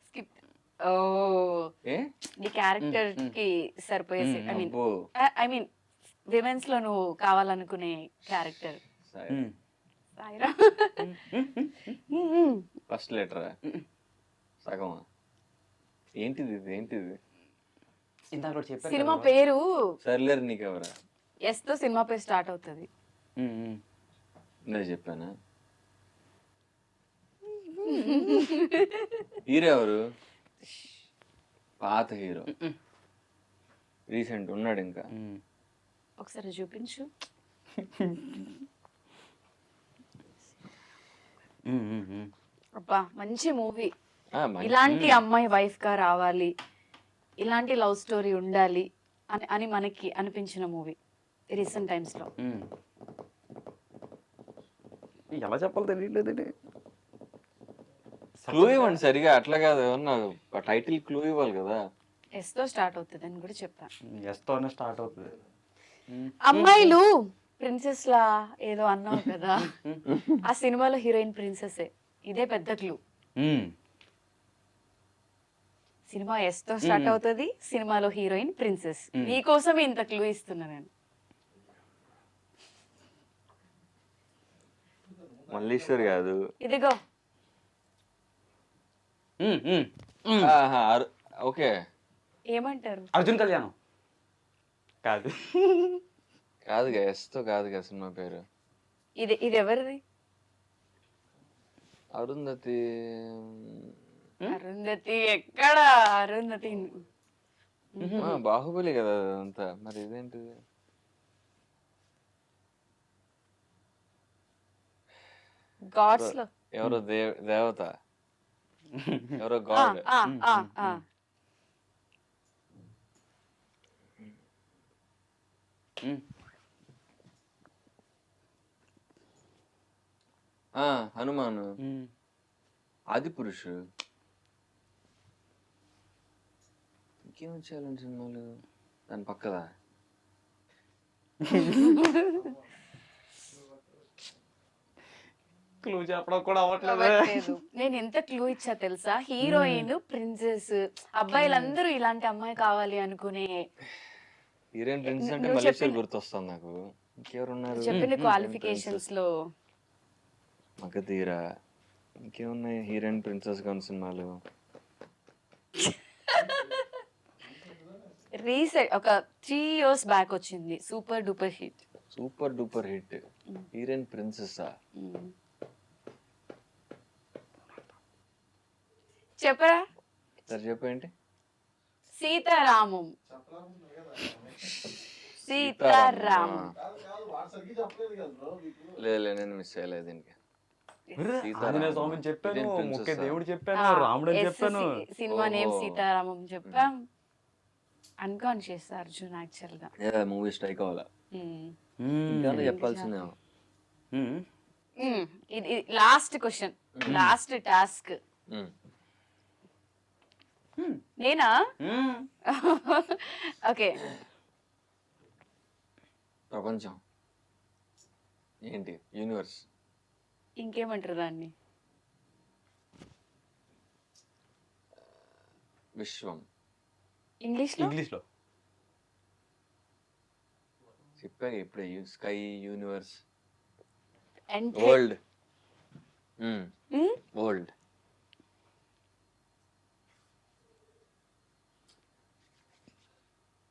స్కిప్. ఓ, ఏ నీ క్యారెక్టర్ కి సరిపోయేసి. అబ్బో. ఐ మీన్ విమెన్స్ లో నువ్వు కావాలనుకునే క్యారెక్టర్. సాయిరా. ఫస్ట్ లెటరా? సగమా? ఏంటిది ఇందాక చెప్పారు సినిమా పేరు సర్లేరు నీకెవరా? ఎస్ తో సినిమా పేరు స్టార్ట్ అవుతుంది. నేను చెప్పానా? హీరో ఎవరు? పాత హీరో, రీసెంట్ ఉన్నాడు ఇంకా? ఒకసారి చూపించు. అబ్బా మంచి మూవీ. ఇలాంటి అమ్మాయి వైఫ్ గా రావాలి, ఇలాంటి లవ్ స్టోరీ ఉండాలి అని మనకి అనిపించిన మూవీ రీసెంట్ టైమ్స్ లో. ఎలా చెప్పాలో తెలియలేదండి. క్లూ ఇవ్వండి సరిగా. అట్లా కాదు, ఏమన్నా టైటిల్ క్లూ ఇవ్వాలి కదా. ఎస్ తో స్టార్ట్ అవుతుంది అని కూడా చెప్పా. ఎస్ తోనే స్టార్ట్ అవుతుంది. అమ్మాయిలు ప్రిన్సెస్ లా ఏదో అన్నావు కదా, ఆ సినిమాలో హీరోయిన్ ప్రిన్సెస్. ఇదే పెద్ద క్లూ. సినిమా ఎస్ తో స్టార్ట్ అవుతుంది, సినిమాలో హీరోయిన్ ప్రిన్సెస్. నీకోసం ఇంత క్లూ ఇస్తున్నా నేను. మల్లీశ్వర్ కాదు. ఇదిగో. ఓకే, ఏమంటారు? అర్జున్ కళ్యాణం కాదు. కాదుగా, ఎస్ తో కాదుగా సినిమా పేరు. ఇది ఎవరిది? అరుంధతి. అరుంధతి ఎక్కడ? అరుంధతి బాహుబలి కదా అంతా. మరి ఇదేంటిది? గాడ్స్ లో ఎవరో దేవత, ఎవరో గాడ్. హనుమాను, ఆది పురుషు. ఇంకేం వచ్చేయాలంటే సినిమాలు దాని పక్కదా? క్లూ చెప్పడం కూడా అవ్వట్లేదు. నేను ఎంత క్లూ ఇచ్చా తెలుసా? హీరోయిన్ ప్రిన్సెస్, అబ్బాయిలందరూ ఇలాంటి అమ్మాయి కావాలి అనుకునే. హీరోయిన్ ప్రిన్సెస్ అంటే మల్లీశ్వర్ గుర్తొస్తుంది నాకు. ఇంకెవరున్నారు? చెప్పిన క్వాలిఫికేషన్స్ లో మగధీర. ఇంకేమున్నాయి హీరోయిన్ ప్రిన్సెస్ గా ఉన్న సినిమాలు? రీసెంట్ ఒక 3 years బ్యాక్ వచ్చింది super duper hit. Super duper hit. Heroine princess చెప్పరా? సరే చెప్పేంటి? సీతారామం. సీతారామం. లేదు నేను మిస్ అయ్యలేదు దీనికి. స్వామిని చెప్పాను, ముఖ్య దేవుడు చెప్పాను, రాముడు చెప్పాను. సినిమా నేమ్ సీతారామం చెప్పాం. అన్కాన్షియస్ అర్జున్ యాక్చువల్ గా. మూవీ స్ట్రైక్ అవ్వాలా? చెప్పాల్సిందే. ఇది లాస్ట్ క్వశ్చన్, లాస్ట్ టాస్క్. నేనా? ఓకే. ప్రపంచం ఏంటి? యూనివర్స్. ఇంకేమంటారు దాన్ని? విశ్వం. ఇంగ్లీష్ లో చెప్పాక ఇప్పుడే. Sky, universe, And world. World.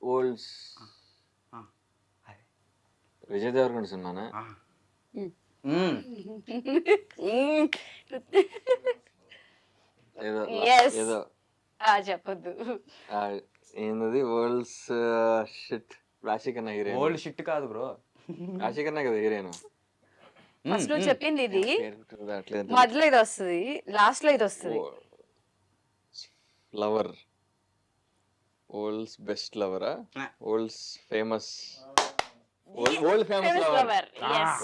Worlds ఆ, అదే. విజయ్ దేవరకొండ సినిమానా? ఆ. మ్మ్. ఏదో Yes. ఏదో చెప్పొద్దు. ఆ, ఏందది worlds shit. Raashi Khanna heroine. World shit కాదు బ్రో. రాశికన్నా కదా హీరోయిన్. ఫస్ట్ నువ్వు చెప్పింది ఇది, అట్లేదు. మధ్యలో ఇది వస్తుంది, లాస్ట్ లో ఇది వస్తుంది. లవర్. ఓల్డ్స్ బెస్ట్ లవరా? Worlds famous. World famous lover.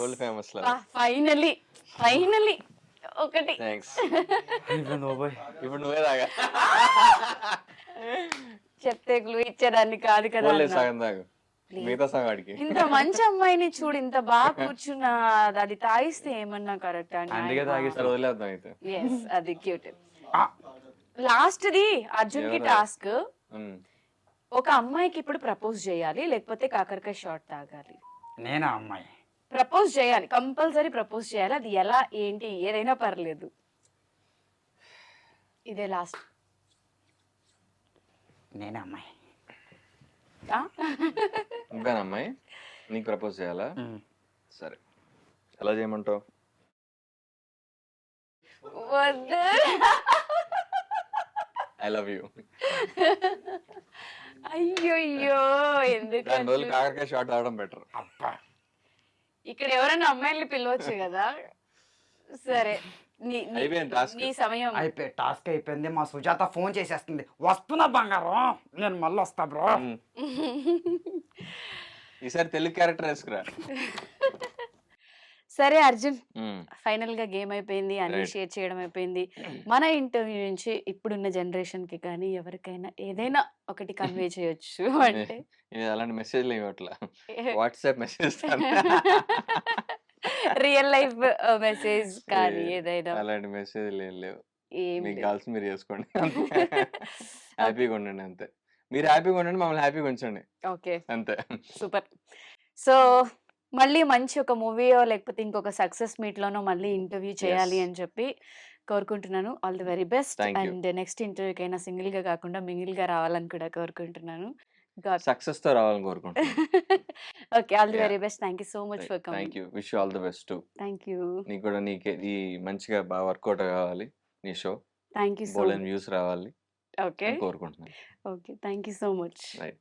World famous lover. Finally ఒకటి. థ్యాంక్స్. అయిపోయింది బాబోయ్. ఇప్పుడు నువ్వే తాగా. చెప్తే క్లూ ఇచ్చేదాన్ని కాదు కదా ఓన్లీ అన్న. సగం తాగు, మిగతా సగం అడిగి. ఇంత మంచి అమ్మాయిని చూడు, ఇంత బాగా కూర్చున్నా, అది తాగిస్తే ఏమన్నా కరెక్ట్ అందుకే తాగిస్తారు. వదిలేద్దాం అయితే. అది క్యూట్. లాస్ట్ ది అర్జున్ కి టాస్క్. ఒక అమ్మాయికి ఇప్పుడు ప్రపోజ్ చేయాలి, లేకపోతే కాకరకాయ షాట్ తాగాలి. నేనా అమ్మాయి? ప్రపోజ్ చేయాలి, కంపల్సరీ ప్రపోజ్ చేయాలి. అది ఎలా ఏంటి ఏదైనా పర్లేదు. ఇదే లాస్ట్. నేనే అమ్మాయి. నువ్వేనా అమ్మాయి? నీకు ప్రపోజ్ చేయాలా? సరే, ఎలా చేయమంటావు? వద్దు. I love you. అయ్యో ఎందుకు దాని రోజులు కాకరకాయ షాట్ ఆడడం బెటర్. అబ్బా, ఇక్కడ ఎవరైనా అమ్మాయిల్ని పిలవచ్చు కదా. సరే, అయిపోయింది టాస్క్. నీ సమయం. అయిపోయి టాస్క్ అయిపోయింది. మా సుజాత ఫోన్ చేసేస్తుంది, వస్తున్నా బంగారం, నేను మళ్ళీ వస్తా బ్రో. ఈసారి తెలుగు క్యారెక్టర్ వేసుకురా. సరే అర్జున్, ఫైనల్ గా గేమ్ అయిపోయింది, అన్ని Right. షేర్ చేయడం అయిపోయింది. మన ఇంటర్వ్యూ నుంచి ఇప్పుడున్న జనరేషన్ కి కానీ ఎవరికైనా ఏదైనా ఒకటి కన్వే చేయొచ్చు అంటే నేను అలాంటి మెసేజ్లు ఇవ్వట్లా, WhatsApp message. Real life message కానీ ఏదైనా అలాంటి మెసేజ్లు ఏం లేవు. ఏం మీకు లేదు. కావాల్సి మీరు చేసుకోండి. హ్యాపీగా ఉండండి అంతే. మీరు హ్యాపీగా ఉండండి, మమ్మల్ని హ్యాపీగా ఉంచండి ఓకే, అంతే. సూపర్. సో మళ్ళీ మంచి ఒక మూవీయో లేకపోతే ఇంకొక సక్సెస్ మీట్ లోనో మళ్ళీ ఇంటర్వ్యూ చేయాలి Yes. అని చెప్పి కోరుకుంటున్నాను. All the very best. Thank you. And next ఇంటర్వ్యూకైనా సింగిల్ గా కాకుండా మింగిల్ గా రావాలని కూడా కోరుకుంటున్నాను. గాడ్ సక్సెస్ తో రావాలని కోరుకుంటున్నాను. Okay, all the Yeah. Very best. Thank you so much for thank coming. You. Wish all the best. Thank you, నీకు కూడా నీకే ఈ మంచిగా బాగా వర్కౌట్ కావాలి నీ షో. థ్యాంక్ యూ సో బోలెన్ మచ్. వ్యూస్ రావాలి ఓకే అని కోరుకుంటున్నాను. Okay, thank you so much. Right.